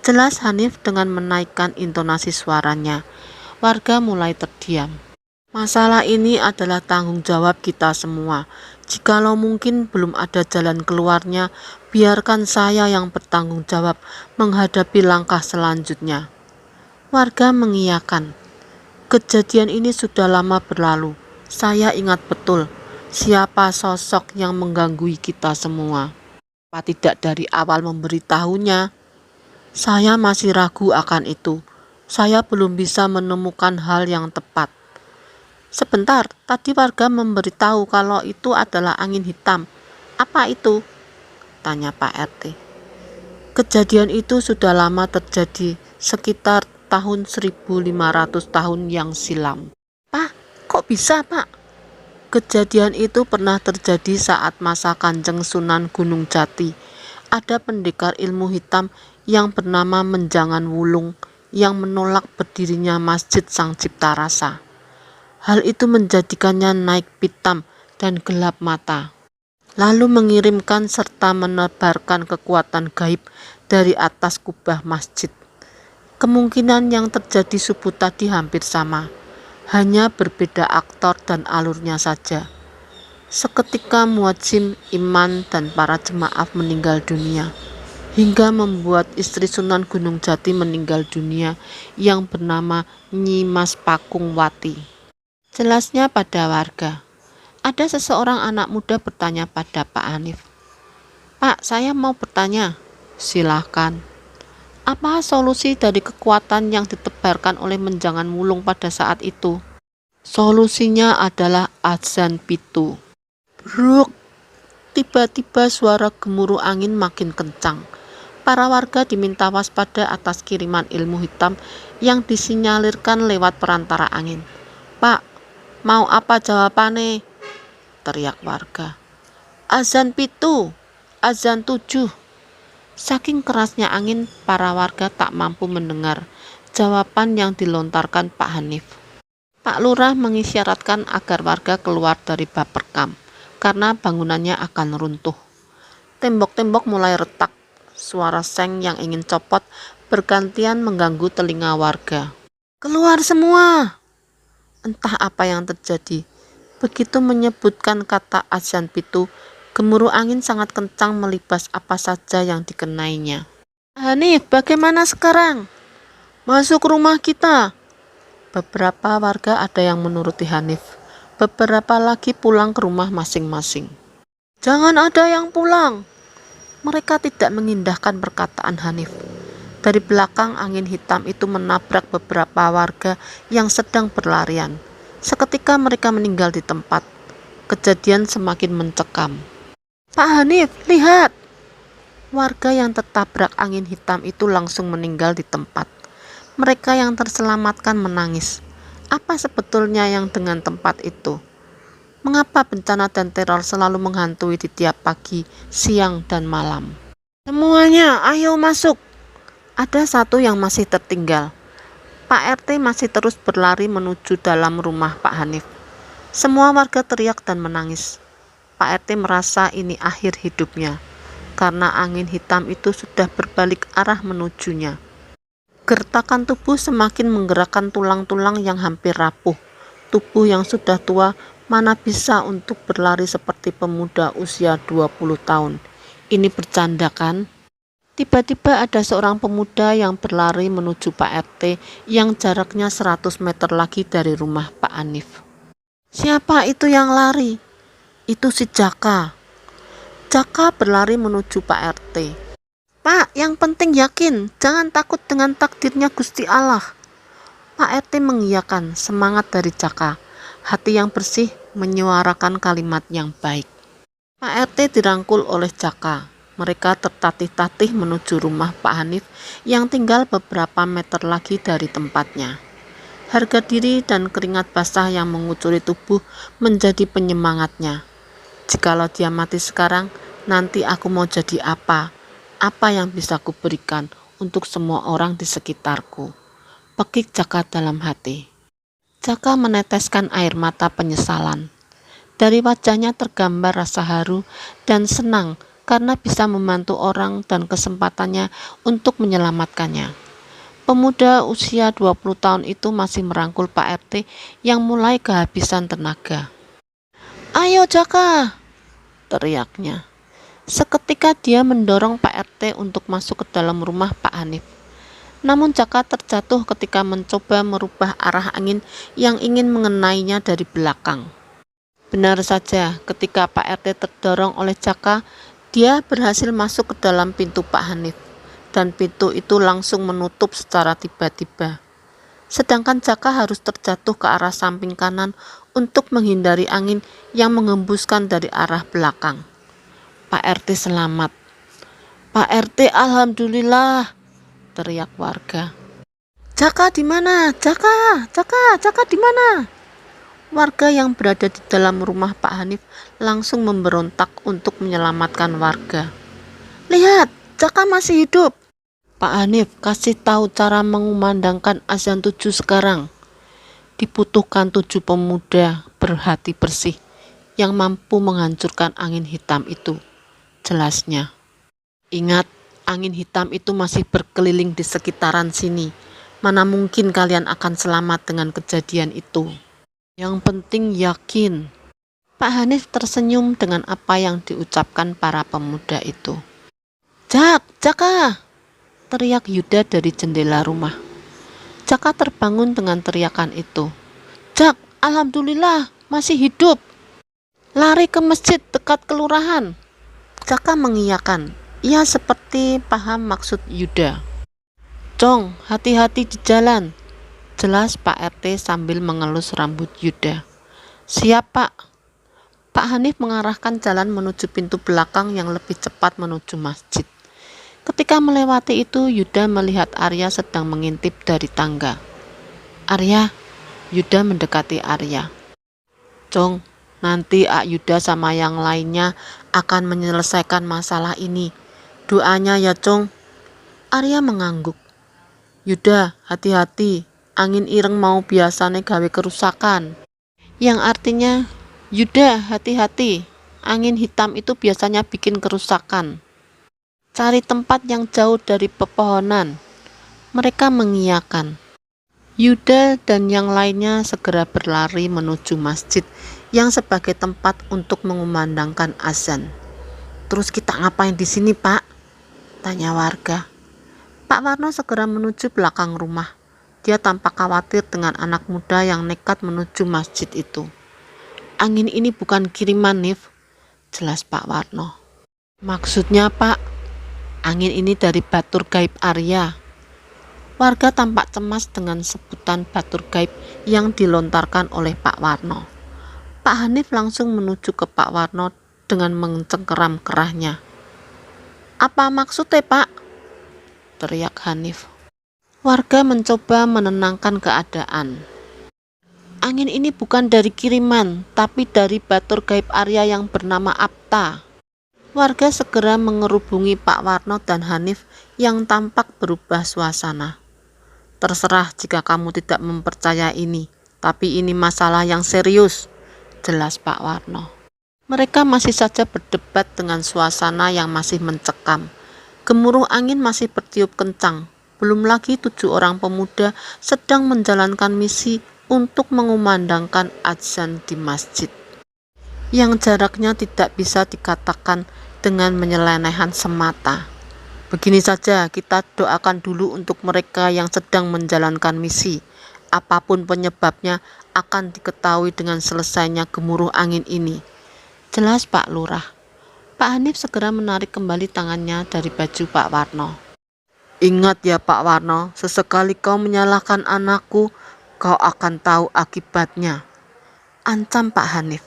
jelas Hanif dengan menaikkan intonasi suaranya. Warga mulai terdiam. "Masalah ini adalah tanggung jawab kita semua. Jikalau mungkin belum ada jalan keluarnya, biarkan saya yang bertanggung jawab menghadapi langkah selanjutnya." Warga mengiyakan. "Kejadian ini sudah lama berlalu. Saya ingat betul siapa sosok yang mengganggu kita semua. Apa tidak dari awal memberitahunya? Saya masih ragu akan itu. Saya belum bisa menemukan hal yang tepat." "Sebentar, tadi warga memberitahu kalau itu adalah angin hitam. Apa itu?" tanya Pak RT. "Kejadian itu sudah lama terjadi, sekitar tahun 1500 tahun yang silam." "Pak, kok bisa, Pak?" "Kejadian itu pernah terjadi saat masa Kanjeng Sunan Gunung Jati. Ada pendekar ilmu hitam yang bernama Menjangan Wulung yang menolak berdirinya Masjid Sang Cipta Rasa. Hal itu menjadikannya naik pitam dan gelap mata, lalu mengirimkan serta menebarkan kekuatan gaib dari atas kubah masjid. Kemungkinan yang terjadi subuh tadi hampir sama, hanya berbeda aktor dan alurnya saja. Seketika muadzin, imam, dan para jemaah meninggal dunia, hingga membuat istri Sunan Gunung Jati meninggal dunia yang bernama Nyi Mas Pakung Wati, jelasnya pada warga. Ada seseorang anak muda bertanya pada Pak Hanif. "Pak, saya mau bertanya." "Silahkan." "Apa solusi dari kekuatan yang ditebarkan oleh Menjangan Wulung pada saat itu?" "Solusinya adalah azan pitu." Bruk! Tiba-tiba suara gemuruh angin makin kencang. Para warga diminta waspada atas kiriman ilmu hitam yang disinyalirkan lewat perantara angin. "Pak, mau apa jawabannya?" teriak warga. "Azan pitu, azan 7. Saking kerasnya angin, para warga tak mampu mendengar jawaban yang dilontarkan Pak Hanif. Pak Lurah mengisyaratkan agar warga keluar dari Baperkam karena bangunannya akan runtuh. Tembok-tembok mulai retak. Suara seng yang ingin copot bergantian mengganggu telinga warga. "Keluar semua!" Entah apa yang terjadi. Begitu menyebutkan kata azan pitu, gemuruh angin sangat kencang melibas apa saja yang dikenainya. "Hanif, bagaimana sekarang?" "Masuk rumah kita." Beberapa warga ada yang menuruti Hanif. Beberapa lagi pulang ke rumah masing-masing. "Jangan ada yang pulang." Mereka tidak mengindahkan perkataan Hanif. Dari belakang, angin hitam itu menabrak beberapa warga yang sedang berlarian. Seketika mereka meninggal di tempat. Kejadian semakin mencekam. "Pak Hanif, lihat!" Warga yang tertabrak angin hitam itu langsung meninggal di tempat. Mereka yang terselamatkan menangis. Apa sebetulnya yang dengan tempat itu? Mengapa bencana dan teror selalu menghantui di tiap pagi, siang, dan malam? "Semuanya, ayo masuk!" Ada satu yang masih tertinggal. Pak RT masih terus berlari menuju dalam rumah Pak Hanif. Semua warga teriak dan menangis. Pak RT merasa ini akhir hidupnya, karena angin hitam itu sudah berbalik arah menujunya. Gertakan tubuh semakin menggerakkan tulang-tulang yang hampir rapuh. Tubuh yang sudah tua mana bisa untuk berlari seperti pemuda usia 20 tahun. Ini bercanda kan? Tiba-tiba ada seorang pemuda yang berlari menuju Pak RT yang jaraknya 100 meter lagi dari rumah Pak Hanif. Siapa itu yang lari? Itu si Jaka. Jaka berlari menuju Pak RT. Pak, yang penting yakin, jangan takut dengan takdirnya Gusti Allah. Pak RT mengiyakan semangat dari Jaka. Hati yang bersih menyuarakan kalimat yang baik. Pak RT dirangkul oleh Jaka. Mereka tertatih-tatih menuju rumah Pak Hanif yang tinggal beberapa meter lagi dari tempatnya. Harga diri dan keringat basah yang mengucuri tubuh menjadi penyemangatnya. Jikalau dia mati sekarang, nanti aku mau jadi apa? Apa yang bisa kuberikan untuk semua orang di sekitarku? Pekik Jaka dalam hati. Jaka meneteskan air mata penyesalan. Dari wajahnya tergambar rasa haru dan senang karena bisa membantu orang dan kesempatannya untuk menyelamatkannya. Pemuda usia 20 tahun itu masih merangkul Pak RT yang mulai kehabisan tenaga. Ayo Jaka, teriaknya. Seketika dia mendorong Pak RT untuk masuk ke dalam rumah Pak Hanif. Namun Jaka terjatuh ketika mencoba merubah arah angin yang ingin mengenainya dari belakang. Benar saja, ketika Pak RT terdorong oleh Jaka, dia berhasil masuk ke dalam pintu Pak Hanif, dan pintu itu langsung menutup secara tiba-tiba. Sedangkan Jaka harus terjatuh ke arah samping kanan untuk menghindari angin yang mengembuskan dari arah belakang. Pak RT selamat. Pak RT alhamdulillah, teriak warga. Jaka di mana? Jaka di mana? Warga yang berada di dalam rumah Pak Hanif langsung memberontak untuk menyelamatkan warga. Lihat, Jaka masih hidup. Pak Hanif, kasih tahu cara mengumandangkan azan 7 sekarang. Dibutuhkan 7 pemuda berhati bersih yang mampu menghancurkan angin hitam itu, jelasnya. Ingat, angin hitam itu masih berkeliling di sekitaran sini. Mana mungkin kalian akan selamat dengan kejadian itu. Yang penting yakin. Pak Hanif tersenyum dengan apa yang diucapkan para pemuda itu. Jaka, teriak Yuda dari jendela rumah. Jaka terbangun dengan teriakan itu. Jak, alhamdulillah masih hidup. Lari ke masjid dekat kelurahan. Jaka mengiyakan. Ia seperti paham maksud Yuda. Cong, hati-hati di jalan, jelas Pak RT sambil mengelus rambut Yuda. Siap Pak. Pak Hanif mengarahkan jalan menuju pintu belakang yang lebih cepat menuju masjid. Ketika melewati itu, Yuda melihat Arya sedang mengintip dari tangga. Arya, Yuda mendekati Arya. Cong, nanti Ak Yuda sama yang lainnya akan menyelesaikan masalah ini. Doanya ya Cong. Arya mengangguk. Yuda, hati-hati. Angin ireng mau biasane gawe kerusakan. Yang artinya, Yuda hati-hati, angin hitam itu biasanya bikin kerusakan. Cari tempat yang jauh dari pepohonan. Mereka mengiyakan. Yuda dan yang lainnya segera berlari menuju masjid yang sebagai tempat untuk mengumandangkan azan. Terus kita ngapain di sini Pak? Tanya warga. Pak Warno segera menuju belakang rumah. Dia tampak khawatir dengan anak muda yang nekat menuju masjid itu. Angin ini bukan kiriman, Nif, jelas Pak Warno. Maksudnya, Pak? Angin ini dari batur gaib Arya. Warga tampak cemas dengan sebutan batur gaib yang dilontarkan oleh Pak Warno. Pak Hanif langsung menuju ke Pak Warno dengan mencengkeram kerahnya. Apa maksudnya, Pak? Teriak Hanif. Warga mencoba menenangkan keadaan. Angin ini bukan dari kiriman, tapi dari batur gaib Arya yang bernama Apta. Warga segera mengerubungi Pak Warno dan Hanif yang tampak berubah suasana. Terserah jika kamu tidak mempercayai ini, tapi ini masalah yang serius, jelas Pak Warno. Mereka masih saja berdebat dengan suasana yang masih mencekam. Gemuruh angin masih bertiup kencang. Belum lagi 7 orang pemuda sedang menjalankan misi untuk mengumandangkan azan di masjid, yang jaraknya tidak bisa dikatakan dengan penyeleneh semata. Begini saja, kita doakan dulu untuk mereka yang sedang menjalankan misi. Apapun penyebabnya akan diketahui dengan selesainya gemuruh angin ini. Jelas, Pak Lurah. Pak Hanif segera menarik kembali tangannya dari baju Pak Warno. Ingat ya Pak Warno, sesekali kau menyalahkan anakku, kau akan tahu akibatnya, ancam Pak Hanif.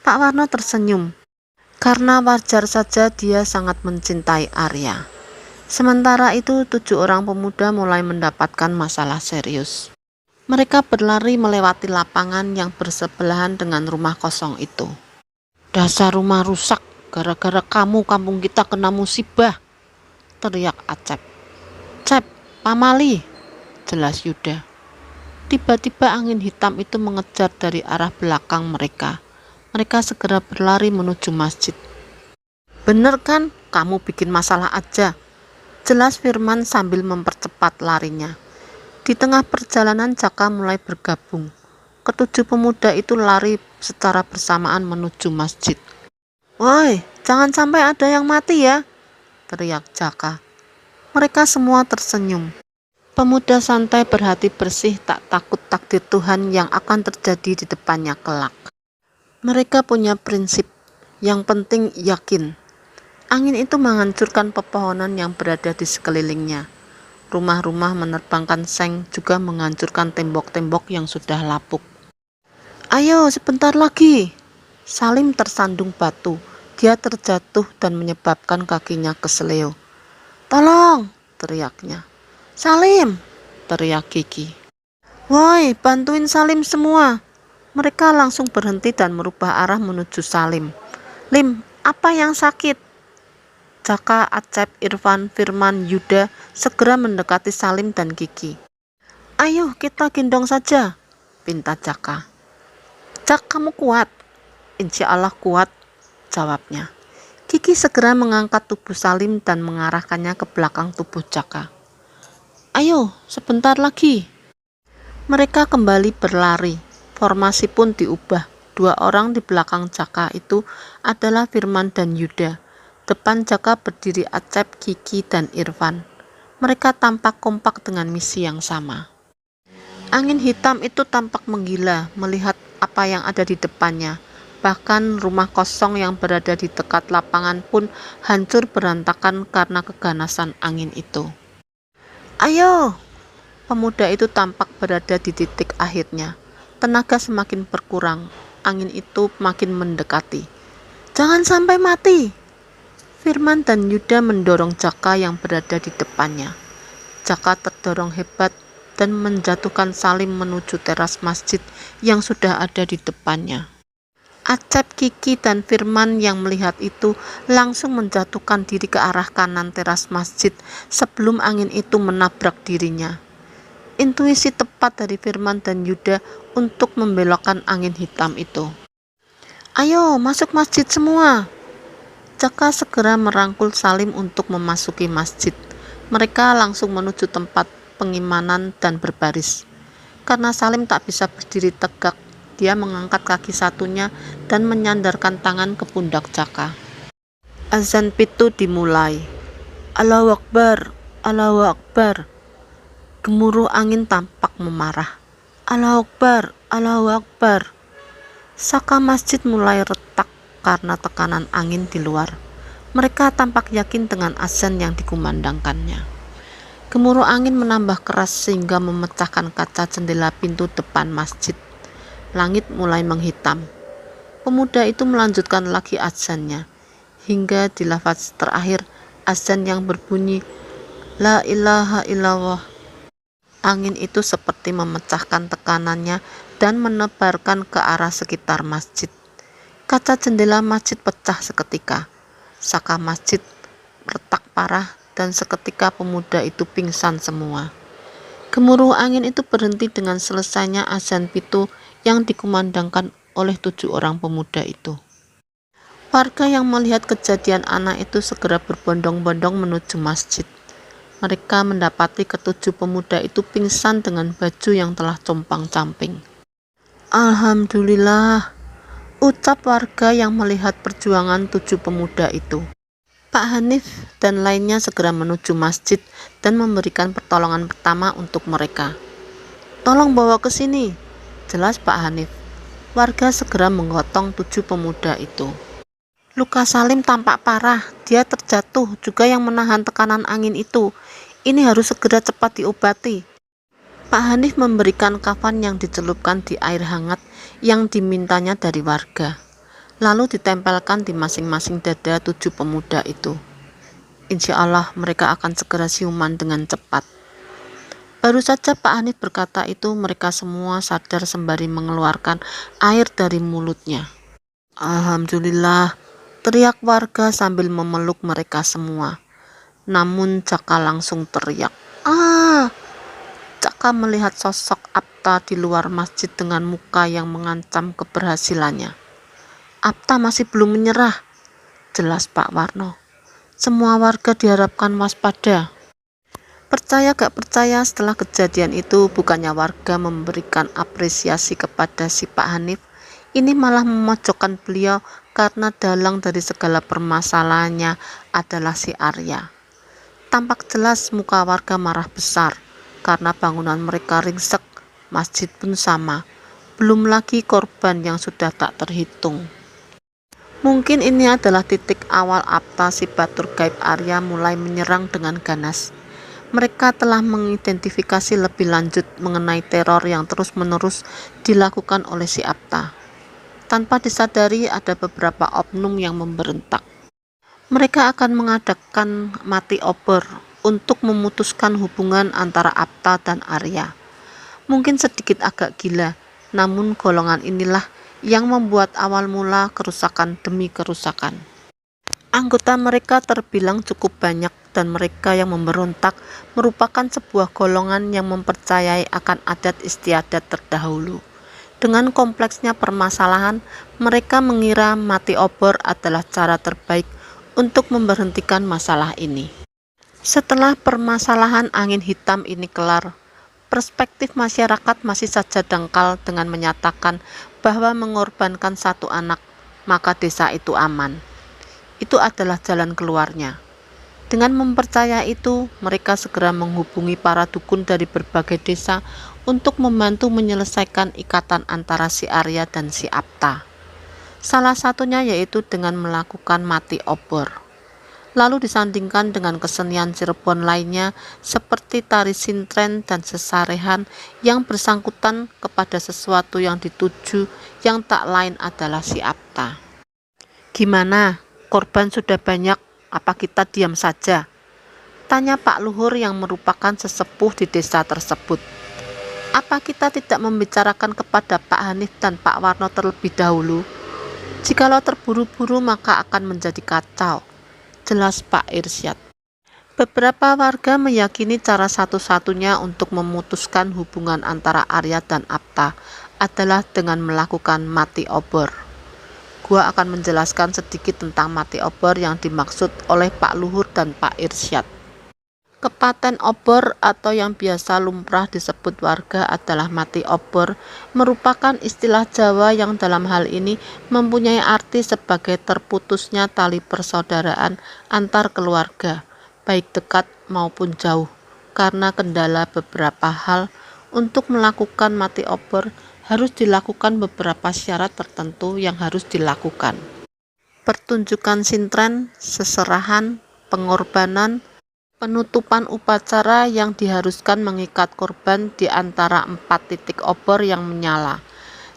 Pak Warno tersenyum, karena wajar saja dia sangat mencintai Arya. Sementara itu 7 orang pemuda mulai mendapatkan masalah serius. Mereka berlari melewati lapangan yang bersebelahan dengan rumah kosong itu. Dasar rumah rusak, gara-gara kamu kampung kita kena musibah, teriak Acep. Cep, pamali, jelas Yuda. Tiba-tiba angin hitam itu mengejar dari arah belakang mereka. Mereka segera berlari menuju masjid. Bener kan, kamu bikin masalah aja, jelas Firman sambil mempercepat larinya. Di tengah perjalanan Jaka mulai bergabung. Ketujuh pemuda itu lari secara bersamaan menuju masjid. Woi, jangan sampai ada yang mati ya, teriak Jaka. Mereka semua tersenyum. Pemuda santai berhati bersih tak takut takdir Tuhan yang akan terjadi di depannya kelak. Mereka punya prinsip, yang penting yakin. Angin itu menghancurkan pepohonan yang berada di sekelilingnya. Rumah-rumah menerbangkan seng juga menghancurkan tembok-tembok yang sudah lapuk. Ayo sebentar lagi. Salim tersandung batu. Dia terjatuh dan menyebabkan kakinya keseleo. Tolong, teriaknya. Salim, teriak Kiki. Woi, bantuin Salim semua. Mereka langsung berhenti dan merubah arah menuju Salim. Lim, apa yang sakit? Jaka, Acep, Irfan, Firman, Yuda segera mendekati Salim dan Kiki. Ayo kita gendong saja, pinta Jaka. Jak, kamu kuat? Insya Allah kuat, jawabnya. Kiki segera mengangkat tubuh Salim dan mengarahkannya ke belakang tubuh Jaka. Ayo, sebentar lagi. Mereka kembali berlari. Formasi pun diubah. 2 orang di belakang Jaka itu adalah Firman dan Yuda. Depan Jaka berdiri Acep, Kiki, dan Irfan. Mereka tampak kompak dengan misi yang sama. Angin hitam itu tampak menggila melihat apa yang ada di depannya. Bahkan rumah kosong yang berada di dekat lapangan pun hancur berantakan karena keganasan angin itu. Ayo! Pemuda itu tampak berada di titik akhirnya. Tenaga semakin berkurang. Angin itu makin mendekati. Jangan sampai mati! Firman dan Yuda mendorong Jaka yang berada di depannya. Jaka terdorong hebat dan menjatuhkan Salim menuju teras masjid yang sudah ada di depannya. Acep, Kiki, dan Firman yang melihat itu langsung menjatuhkan diri ke arah kanan teras masjid sebelum angin itu menabrak dirinya. Intuisi tepat dari Firman dan Yuda untuk membelokkan angin hitam itu. Ayo masuk masjid semua. Jaka segera merangkul Salim untuk memasuki masjid. Mereka langsung menuju tempat pengimanan dan berbaris. Karena Salim tak bisa berdiri tegak, dia mengangkat kaki satunya dan menyandarkan tangan ke pundak Jaka. Azan pitu dimulai. Allahu Akbar, Allahu Akbar. Gemuruh angin tampak memarah. Allahu Akbar, Allahu Akbar. Saka masjid mulai retak karena tekanan angin di luar. Mereka tampak yakin dengan azan yang dikumandangkannya. Gemuruh angin menambah keras sehingga memecahkan kaca jendela pintu depan masjid. Langit mulai menghitam. Pemuda itu melanjutkan lagi azannya hingga di lafaz terakhir azan yang berbunyi La ilaha illallah. Angin itu seperti memecahkan tekanannya dan menebarkan ke arah sekitar masjid. Kaca jendela masjid pecah seketika. Saka masjid retak parah dan seketika pemuda itu pingsan semua. Gemuruh angin itu berhenti dengan selesainya azan pitu yang dikumandangkan oleh 7 orang pemuda itu. Warga yang melihat kejadian anak itu segera berbondong-bondong menuju masjid. mereka mendapati ketujuh pemuda itu pingsan dengan baju yang telah compang-camping. "Alhamdulillah," ucap warga yang melihat perjuangan tujuh pemuda itu. Pak Hanif dan lainnya segera menuju masjid dan memberikan pertolongan pertama untuk mereka. "Tolong bawa ke sini," jelas Pak Hanif. Warga segera menggotong tujuh pemuda itu. "Luka Salim tampak parah, dia terjatuh juga yang menahan tekanan angin itu. Ini harus segera cepat diobati." Pak Hanif memberikan kafan yang dicelupkan di air hangat yang dimintanya dari warga, lalu ditempelkan di masing-masing dada tujuh pemuda itu. Insya Allah mereka akan segera siuman dengan cepat. Baru saja Pak Hanif berkata itu, mereka semua sadar sembari mengeluarkan air dari mulutnya. "Alhamdulillah," teriak warga sambil memeluk mereka semua. Namun Jaka langsung teriak, "Ah!" Jaka melihat sosok Apta di luar masjid dengan muka yang mengancam keberhasilannya. "Apta masih belum menyerah," jelas Pak Warno. Semua warga diharapkan waspada. Percaya gak percaya, setelah kejadian itu bukannya warga memberikan apresiasi kepada si Pak Hanif, ini malah memojokkan beliau karena dalang dari segala permasalahannya adalah si Arya. Tampak jelas muka warga marah besar karena bangunan mereka ringsek, masjid pun sama, belum lagi korban yang sudah tak terhitung. Mungkin ini adalah titik awal Apta si Batur Gaib Arya mulai menyerang dengan ganas. Mereka telah mengidentifikasi lebih lanjut mengenai teror yang terus-menerus dilakukan oleh si Apta. Tanpa disadari ada beberapa oknum yang memberontak. Mereka akan mengadakan mati obor untuk memutuskan hubungan antara Apta dan Arya. Mungkin sedikit agak gila, namun golongan inilah yang membuat awal mula kerusakan demi kerusakan. Anggota mereka terbilang cukup banyak dan mereka yang memberontak merupakan sebuah golongan yang mempercayai akan adat istiadat terdahulu. Dengan kompleksnya permasalahan, mereka mengira mati obor adalah cara terbaik untuk memberhentikan masalah ini. Setelah permasalahan angin hitam ini kelar, perspektif masyarakat masih saja dangkal dengan menyatakan bahwa mengorbankan satu anak, maka desa itu aman. Itu adalah jalan keluarnya. Dengan mempercaya itu, mereka segera menghubungi para dukun dari berbagai desa untuk membantu menyelesaikan ikatan antara si Arya dan si Apta. Salah satunya yaitu dengan melakukan mati obor. Lalu disandingkan dengan kesenian Cirebon lainnya seperti tari sintren dan sesarehan yang bersangkutan kepada sesuatu yang dituju yang tak lain adalah si Apta. "Gimana? Korban sudah banyak, apa kita diam saja?" tanya Pak Luhur yang merupakan sesepuh di desa tersebut. "Apa kita tidak membicarakan kepada Pak Hanif dan Pak Warno terlebih dahulu? Jikalau terburu-buru maka akan menjadi kacau," jelas Pak Irsyad. Beberapa warga meyakini cara satu-satunya untuk memutuskan hubungan antara Arya dan Apta adalah dengan melakukan mati obor. Gua akan menjelaskan sedikit tentang mati obor yang dimaksud oleh Pak Luhur dan Pak Irsyad. Kepaten obor atau yang biasa lumrah disebut warga adalah mati obor merupakan istilah Jawa yang dalam hal ini mempunyai arti sebagai terputusnya tali persaudaraan antar keluarga, baik dekat maupun jauh. Karena kendala beberapa hal, untuk melakukan mati obor harus dilakukan beberapa syarat tertentu yang harus dilakukan. Pertunjukan sintren, seserahan, pengorbanan, penutupan upacara yang diharuskan mengikat korban di antara 4 titik obor yang menyala.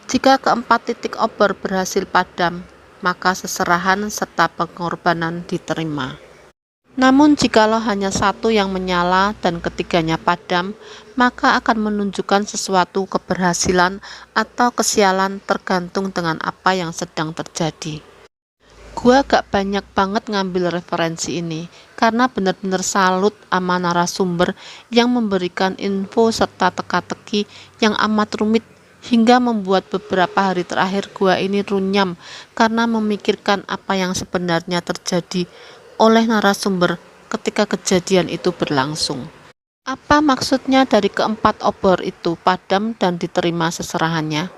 Jika keempat titik obor berhasil padam, maka seserahan serta pengorbanan diterima. Namun jikalau hanya satu yang menyala dan ketiganya padam, maka akan menunjukkan sesuatu keberhasilan atau kesialan tergantung dengan apa yang sedang terjadi. Gua gak banyak banget ngambil referensi ini karena benar-benar salut sama narasumber yang memberikan info serta teka-teki yang amat rumit hingga membuat beberapa hari terakhir gua ini runyam karena memikirkan apa yang sebenarnya terjadi oleh narasumber ketika kejadian itu berlangsung. Apa maksudnya dari keempat obor itu padam dan diterima seserahannya?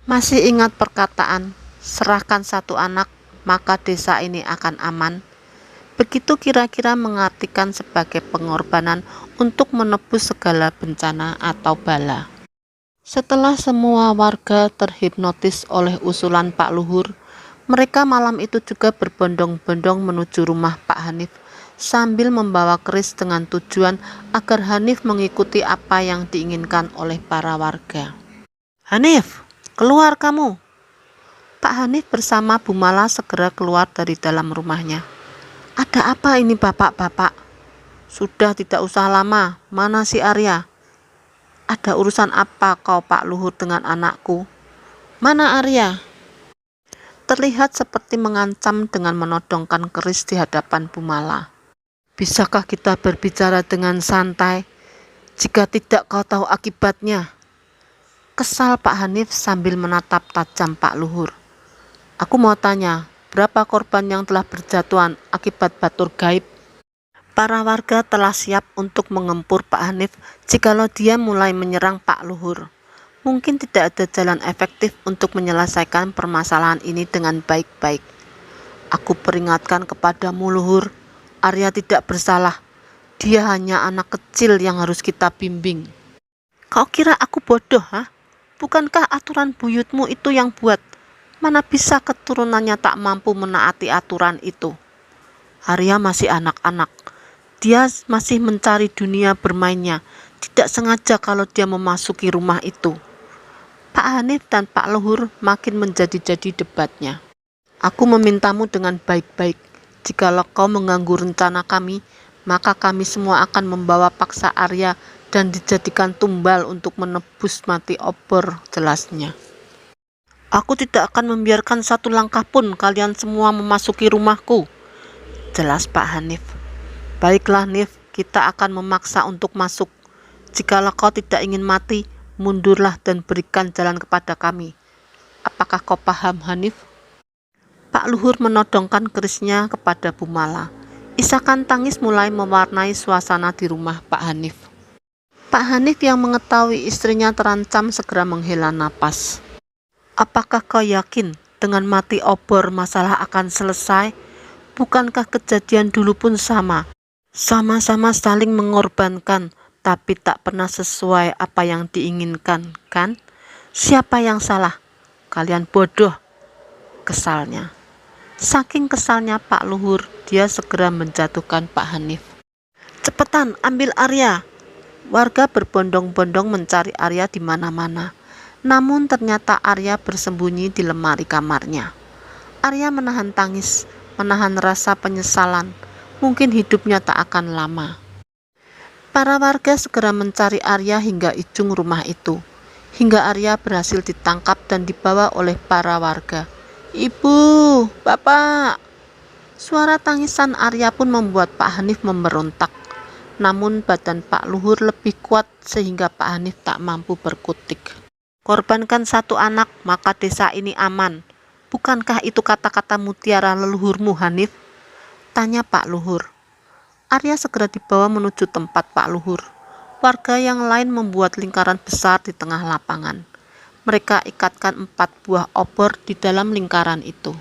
Masih ingat perkataan, serahkan satu anak, maka desa ini akan aman? Begitu kira-kira mengartikan sebagai pengorbanan untuk menebus segala bencana atau bala. Setelah semua warga terhipnotis oleh usulan Pak Luhur, mereka malam itu juga berbondong-bondong menuju rumah Pak Hanif sambil membawa keris dengan tujuan agar Hanif mengikuti apa yang diinginkan oleh para warga. "Hanif, keluar kamu!" Pak Hanif bersama Bu Mala segera keluar dari dalam rumahnya. "Ada apa ini bapak-bapak?" "Sudah tidak usah lama, mana si Arya?" "Ada urusan apa kau Pak Luhur dengan anakku?" "Mana Arya?" Terlihat seperti mengancam dengan menodongkan keris di hadapan Bu Mala. "Bisakah kita berbicara dengan santai? Jika tidak kau tahu akibatnya." Kesal Pak Hanif sambil menatap tajam Pak Luhur. "Aku mau tanya, berapa korban yang telah berjatuhan akibat batur gaib?" Para warga telah siap untuk mengempur Pak Hanif jikalau dia mulai menyerang Pak Luhur. Mungkin tidak ada jalan efektif untuk menyelesaikan permasalahan ini dengan baik-baik. "Aku peringatkan kepadamu Luhur, Arya tidak bersalah. Dia hanya anak kecil yang harus kita bimbing." "Kau kira aku bodoh, ha? Bukankah aturan buyutmu itu yang buat? Mana bisa keturunannya tak mampu menaati aturan itu?" "Arya masih anak-anak. Dia masih mencari dunia bermainnya. Tidak sengaja kalau dia memasuki rumah itu." Pak Hanif dan Pak Luhur makin menjadi-jadi debatnya. "Aku memintamu dengan baik-baik. Jikalau kau mengganggu rencana kami, maka kami semua akan membawa paksa Arya dan dijadikan tumbal untuk menebus mati obor," jelasnya. "Aku tidak akan membiarkan satu langkah pun kalian semua memasuki rumahku," jelas Pak Hanif. "Baiklah Nif, kita akan memaksa untuk masuk. Jikalau kau tidak ingin mati, mundurlah dan berikan jalan kepada kami. Apakah kau paham Hanif?" Pak Luhur menodongkan kerisnya kepada Bu Mala. Isakan tangis mulai mewarnai suasana di rumah Pak Hanif. Pak Hanif yang mengetahui istrinya terancam segera menghela napas. "Apakah kau yakin dengan mati obor masalah akan selesai? Bukankah kejadian dulu pun sama? Sama-sama saling mengorbankan, tapi tak pernah sesuai apa yang diinginkan, kan? Siapa yang salah? Kalian bodoh," kesalnya. Saking kesalnya Pak Luhur, dia segera menjatuhkan Pak Hanif. "Cepetan, ambil Arya!" Warga berbondong-bondong mencari Arya di mana-mana. Namun ternyata Arya bersembunyi di lemari kamarnya. Arya menahan tangis, menahan rasa penyesalan. Mungkin hidupnya tak akan lama. Para warga segera mencari Arya hingga ujung rumah itu. Hingga Arya berhasil ditangkap dan dibawa oleh para warga. "Ibu, Bapak!" Suara tangisan Arya pun membuat Pak Hanif memberontak. Namun badan Pak Luhur lebih kuat sehingga Pak Hanif tak mampu berkutik. "Korbankan satu anak, maka desa ini aman. Bukankah itu kata-kata mutiara leluhurmu Hanif?" tanya Pak Luhur. Arya segera dibawa menuju tempat Pak Luhur. Warga yang lain membuat lingkaran besar di tengah lapangan. Mereka ikatkan 4 buah obor di dalam lingkaran itu.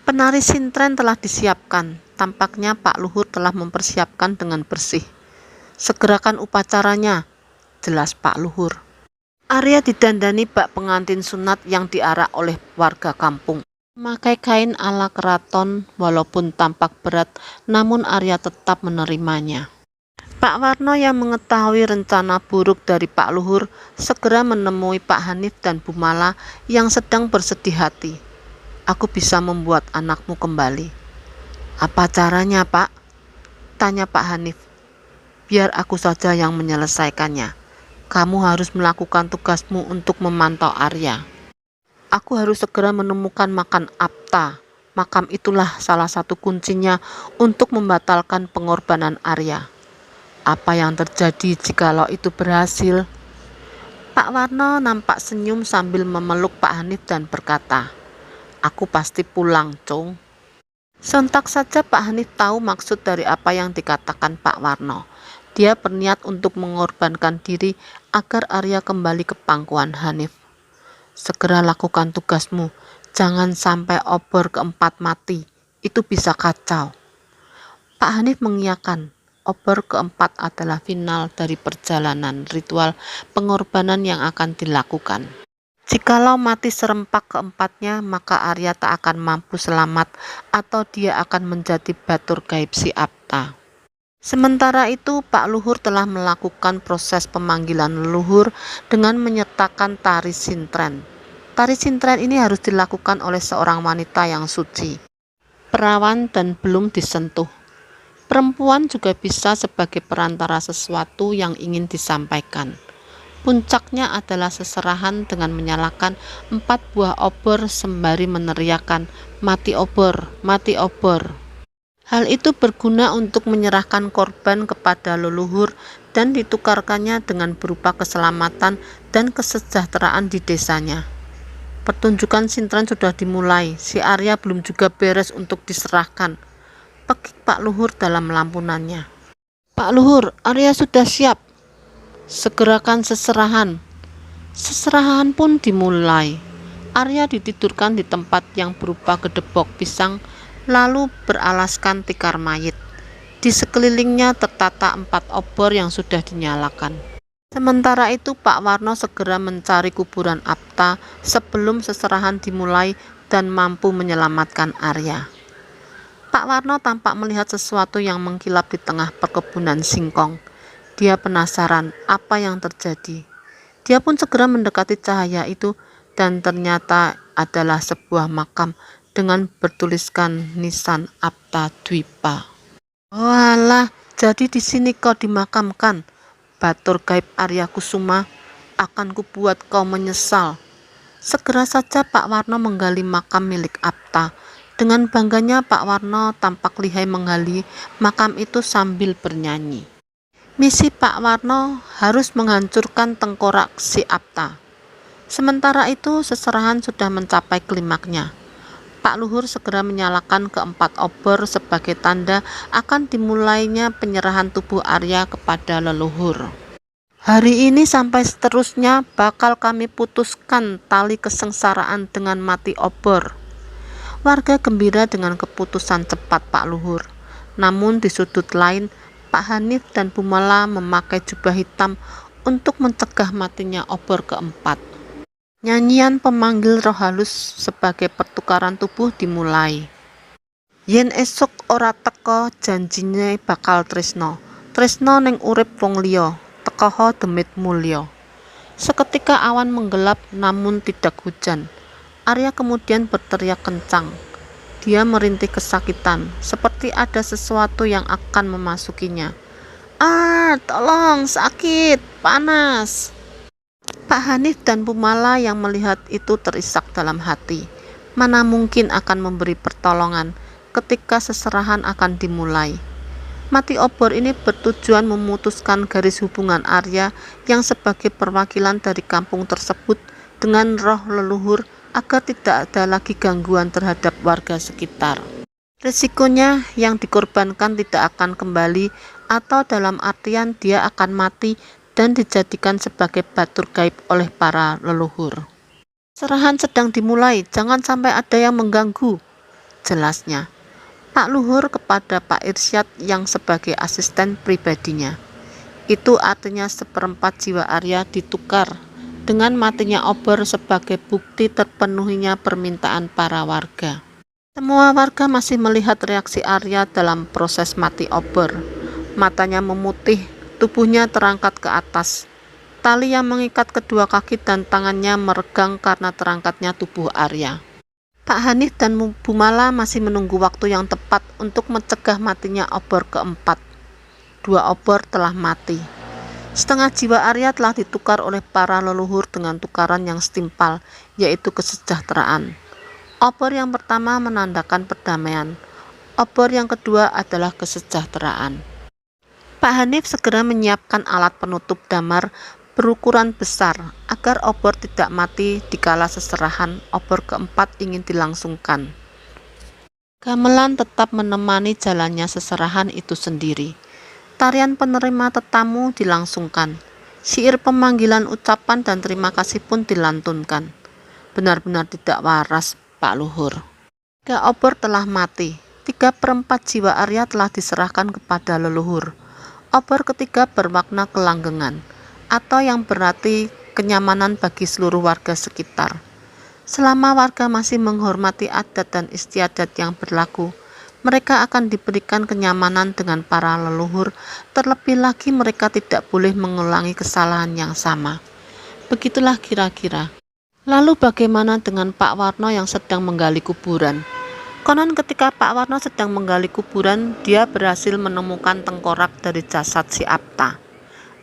Penari sintren telah disiapkan. Tampaknya Pak Luhur telah mempersiapkan dengan bersih. "Segerakan upacaranya," jelas Pak Luhur. Arya didandani bak pengantin sunat yang diarak oleh warga kampung. Memakai kain ala keraton, walaupun tampak berat, namun Arya tetap menerimanya. Pak Warno yang mengetahui rencana buruk dari Pak Luhur segera menemui Pak Hanif dan Bu Mala yang sedang bersedih hati. "Aku bisa membuat anakmu kembali." "Apa caranya Pak?" tanya Pak Hanif. "Biar aku saja yang menyelesaikannya. Kamu harus melakukan tugasmu untuk memantau Arya. Aku harus segera menemukan makam Apta. Makam itulah salah satu kuncinya untuk membatalkan pengorbanan Arya. Apa yang terjadi jikalau itu berhasil?" Pak Warno nampak senyum sambil memeluk Pak Hanif dan berkata, "Aku pasti pulang, Cung." Sontak saja Pak Hanif tahu maksud dari apa yang dikatakan Pak Warno. Dia berniat untuk mengorbankan diri agar Arya kembali ke pangkuan Hanif. Segera lakukan tugasmu, jangan sampai obor keempat mati, itu bisa kacau. Pak Hanif mengiyakan. Obor keempat adalah final dari perjalanan ritual pengorbanan yang akan dilakukan. Jikalau mati serempak keempatnya, maka Arya tak akan mampu selamat atau dia akan menjadi batur gaib si Apta. Sementara itu, Pak Luhur telah melakukan proses pemanggilan leluhur dengan menyertakan tari sintren. Tari sintren ini harus dilakukan oleh seorang wanita yang suci, perawan dan belum disentuh. Perempuan juga bisa sebagai perantara sesuatu yang ingin disampaikan. Puncaknya adalah seserahan dengan menyalakan 4 buah obor sembari meneriakkan, "Mati obor, mati obor." Hal itu berguna untuk menyerahkan korban kepada leluhur dan ditukarkannya dengan berupa keselamatan dan kesejahteraan di desanya. Pertunjukan sintren sudah dimulai, si Arya belum juga beres untuk diserahkan. Pekik Pak Luhur dalam lampunannya. "Pak Luhur, Arya sudah siap. Segerakan seserahan." Seserahan pun dimulai. Arya ditidurkan di tempat yang berupa gedebok pisang, lalu beralaskan tikar mayit. Di sekelilingnya tertata 4 obor yang sudah dinyalakan. Sementara itu Pak Warno segera mencari kuburan Apta sebelum seserahan dimulai dan mampu menyelamatkan Arya. Pak Warno tampak melihat sesuatu yang mengkilap di tengah perkebunan singkong. Dia penasaran apa yang terjadi. Dia pun segera mendekati cahaya itu dan ternyata adalah sebuah makam dengan bertuliskan nisan Apta Dwipa. "Oh alah, jadi di sini kau dimakamkan, batur gaib Arya Kusuma. Akan kubuat kau menyesal." Segera saja Pak Warno menggali makam milik Apta. Dengan bangganya Pak Warno tampak lihai menggali makam itu sambil bernyanyi. Misi Pak Warno harus menghancurkan tengkorak si Apta. Sementara itu seserahan sudah mencapai klimaknya. Pak Luhur segera menyalakan keempat obor sebagai tanda akan dimulainya penyerahan tubuh Arya kepada leluhur. "Hari ini sampai seterusnya bakal kami putuskan tali kesengsaraan dengan mati obor." Warga gembira dengan keputusan cepat Pak Luhur. Namun di sudut lain, Pak Hanif dan Bu Mala memakai jubah hitam untuk mencegah matinya obor keempat. Nyanyian pemanggil roh halus sebagai pertukaran tubuh dimulai. "Yen esuk ora teko janjine bakal tresno. Tresno ning urip wong liya, tekoho demit mulya." Seketika awan menggelap namun tidak hujan. Arya kemudian berteriak kencang. Dia merintih kesakitan, seperti ada sesuatu yang akan memasukinya. "Ah, tolong, sakit, panas." Pak Hanif dan Bu Mala yang melihat itu terisak dalam hati. Mana mungkin akan memberi pertolongan ketika seserahan akan dimulai. Mati obor ini bertujuan memutuskan garis hubungan Arya yang sebagai perwakilan dari kampung tersebut dengan roh leluhur agar tidak ada lagi gangguan terhadap warga sekitar. Risikonya yang dikorbankan tidak akan kembali, atau dalam artian dia akan mati dan dijadikan sebagai batur gaib oleh para leluhur. "Serahan sedang dimulai, jangan sampai ada yang mengganggu," jelasnya Pak Luhur kepada Pak Irsyad yang sebagai asisten pribadinya. Itu artinya seperempat jiwa Arya ditukar dengan matinya obor sebagai bukti terpenuhinya permintaan para warga. Semua warga masih melihat reaksi Arya dalam proses mati obor. Matanya memutih, tubuhnya terangkat ke atas. Tali yang mengikat kedua kaki dan tangannya meregang karena terangkatnya tubuh Arya. Pak Hanif dan Bu Mala masih menunggu waktu yang tepat untuk mencegah matinya obor keempat. 2 obor telah mati. Setengah jiwa Arya telah ditukar oleh para leluhur dengan tukaran yang setimpal, yaitu kesejahteraan. Obor yang pertama menandakan perdamaian. Obor yang kedua adalah kesejahteraan. Pak Hanif segera menyiapkan alat penutup damar berukuran besar agar obor tidak mati dikala seserahan obor keempat ingin dilangsungkan. Gamelan tetap menemani jalannya seserahan itu sendiri. Tarian penerima tetamu dilangsungkan. Syair pemanggilan ucapan dan terima kasih pun dilantunkan. Benar-benar tidak waras, Pak Luhur. 3 obor telah mati. 3/4 jiwa Arya telah diserahkan kepada leluhur. Obor ketiga bermakna kelanggengan, atau yang berarti kenyamanan bagi seluruh warga sekitar. Selama warga masih menghormati adat dan istiadat yang berlaku, mereka akan diberikan kenyamanan dengan para leluhur, terlebih lagi mereka tidak boleh mengulangi kesalahan yang sama. Begitulah kira-kira. Lalu bagaimana dengan Pak Warno yang sedang menggali kuburan? Konon ketika Pak Warno sedang menggali kuburan, dia berhasil menemukan tengkorak dari jasad si Apta.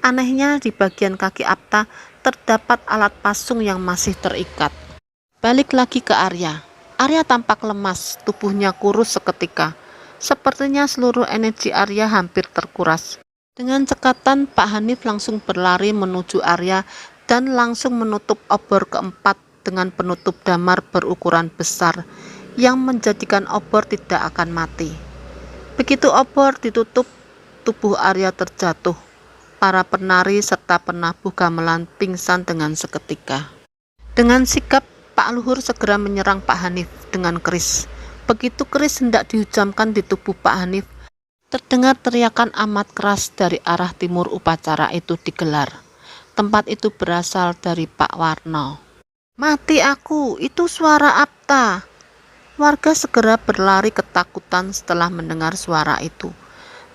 Anehnya di bagian kaki Apta terdapat alat pasung yang masih terikat. Balik lagi ke Arya. Arya tampak lemas, tubuhnya kurus seketika. Sepertinya seluruh energi Arya hampir terkuras. Dengan cekatan, Pak Hanif langsung berlari menuju Arya dan langsung menutup obor keempat dengan penutup damar berukuran besar yang menjadikan obor tidak akan mati. Begitu obor ditutup, tubuh Arya terjatuh. Para penari serta penabuh gamelan pingsan dengan seketika. Dengan sikap, Pak Luhur segera menyerang Pak Hanif dengan keris. Begitu keris hendak dihujamkan di tubuh Pak Hanif, terdengar teriakan amat keras dari arah timur upacara itu digelar. Tempat itu berasal dari Pak Warno. "Mati aku, itu suara Apta." Warga segera berlari ketakutan setelah mendengar suara itu.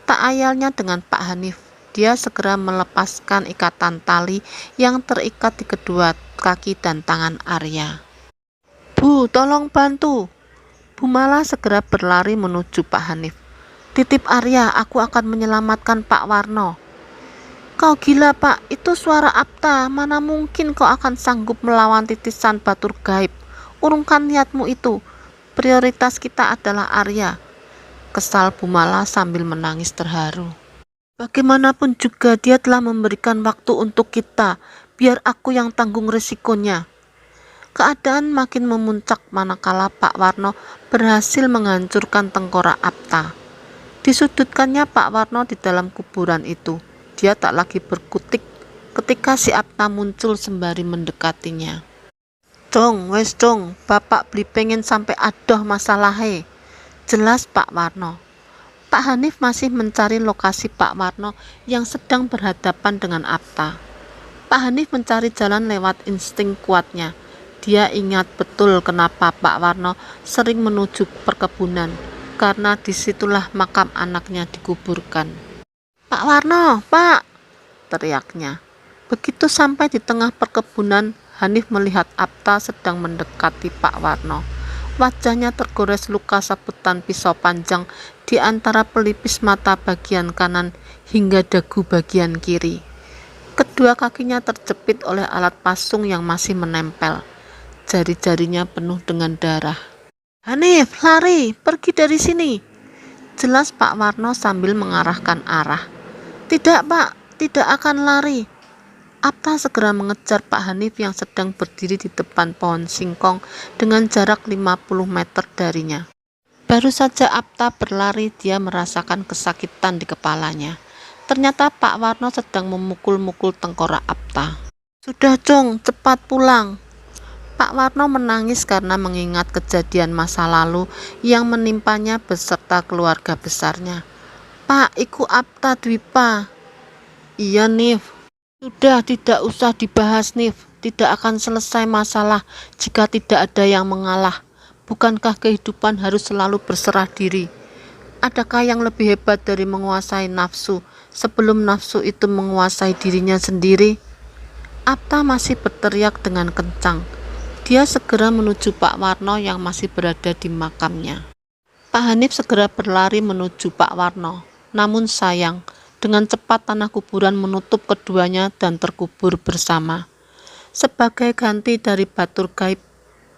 Tak ayalnya dengan Pak Hanif, dia segera melepaskan ikatan tali yang terikat di kedua kaki dan tangan Arya. "Bu, tolong bantu." Bu Mala segera berlari menuju Pak Hanif. "Titip Arya, aku akan menyelamatkan Pak Warno." "Kau gila, Pak, itu suara Apta, mana mungkin kau akan sanggup melawan titisan batur gaib. Urungkan niatmu itu, prioritas kita adalah Arya," kesal Bu Mala sambil menangis terharu. "Bagaimanapun juga dia telah memberikan waktu untuk kita, biar aku yang tanggung risikonya." Keadaan makin memuncak manakala Pak Warno berhasil menghancurkan tengkorak Apta. Disudutkannya Pak Warno di dalam kuburan itu. Dia tak lagi berkutik ketika si Apta muncul sembari mendekatinya. "Dong, wes dong, bapak beli pengen sampai adoh masalahe," jelas Pak Warno. Pak Hanif masih mencari lokasi Pak Warno yang sedang berhadapan dengan Apta. Pak Hanif mencari jalan lewat insting kuatnya. Dia ingat betul kenapa Pak Warno sering menuju perkebunan, karena disitulah makam anaknya dikuburkan. "Pak Warno, Pak!" teriaknya. Begitu sampai di tengah perkebunan, Hanif melihat Apta sedang mendekati Pak Warno. Wajahnya tergores luka sabetan pisau panjang di antara pelipis mata bagian kanan hingga dagu bagian kiri. Kedua kakinya terjepit oleh alat pasung yang masih menempel. Jari-jarinya penuh dengan darah. "Hanif, lari, pergi dari sini," jelas Pak Warno sambil mengarahkan arah. "Tidak, Pak, tidak akan lari." Apta segera mengejar Pak Hanif yang sedang berdiri di depan pohon singkong dengan jarak 50 meter darinya. Baru saja Apta berlari, dia merasakan kesakitan di kepalanya. Ternyata Pak Warno sedang memukul-mukul tengkorak Apta. "Sudah, Jong, cepat pulang." Pak Warno menangis karena mengingat kejadian masa lalu yang menimpanya beserta keluarga besarnya. "Pak, iku Apta Dwipa." "Iya, Nif." "Sudah, tidak usah dibahas, Nif. Tidak akan selesai masalah jika tidak ada yang mengalah. Bukankah kehidupan harus selalu berserah diri? Adakah yang lebih hebat dari menguasai nafsu sebelum nafsu itu menguasai dirinya sendiri?" Apta masih berteriak dengan kencang. Dia segera menuju Pak Warno yang masih berada di makamnya. Pak Hanif segera berlari menuju Pak Warno. Namun sayang, dengan cepat tanah kuburan menutup keduanya dan terkubur bersama. Sebagai ganti dari batur gaib,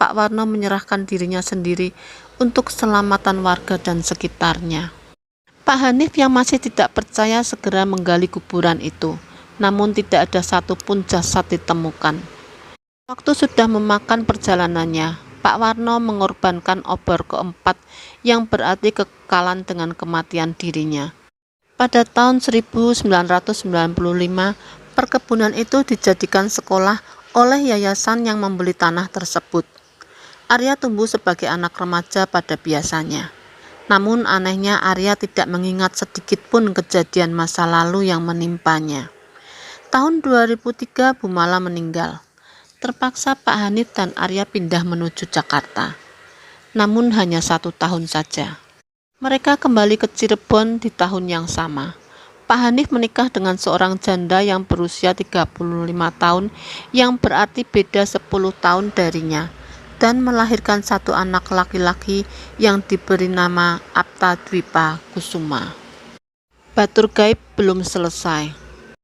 Pak Warno menyerahkan dirinya sendiri untuk keselamatan warga dan sekitarnya. Pak Hanif yang masih tidak percaya segera menggali kuburan itu. Namun tidak ada satupun jasad ditemukan. Waktu sudah memakan perjalanannya. Pak Warno mengorbankan obor keempat yang berarti kekekalan dengan kematian dirinya. Pada tahun 1995, perkebunan itu dijadikan sekolah oleh yayasan yang membeli tanah tersebut. Arya tumbuh sebagai anak remaja pada biasanya. Namun anehnya Arya tidak mengingat sedikit pun kejadian masa lalu yang menimpanya. Tahun 2003 Bumala meninggal. Terpaksa Pak Hanif dan Arya pindah menuju Jakarta. Namun hanya 1 tahun saja. Mereka kembali ke Cirebon di tahun yang sama. Pak Hanif menikah dengan seorang janda yang berusia 35 tahun yang berarti beda 10 tahun darinya dan melahirkan 1 anak laki-laki yang diberi nama Apta Dwipa Kusuma. Batur gaib belum selesai.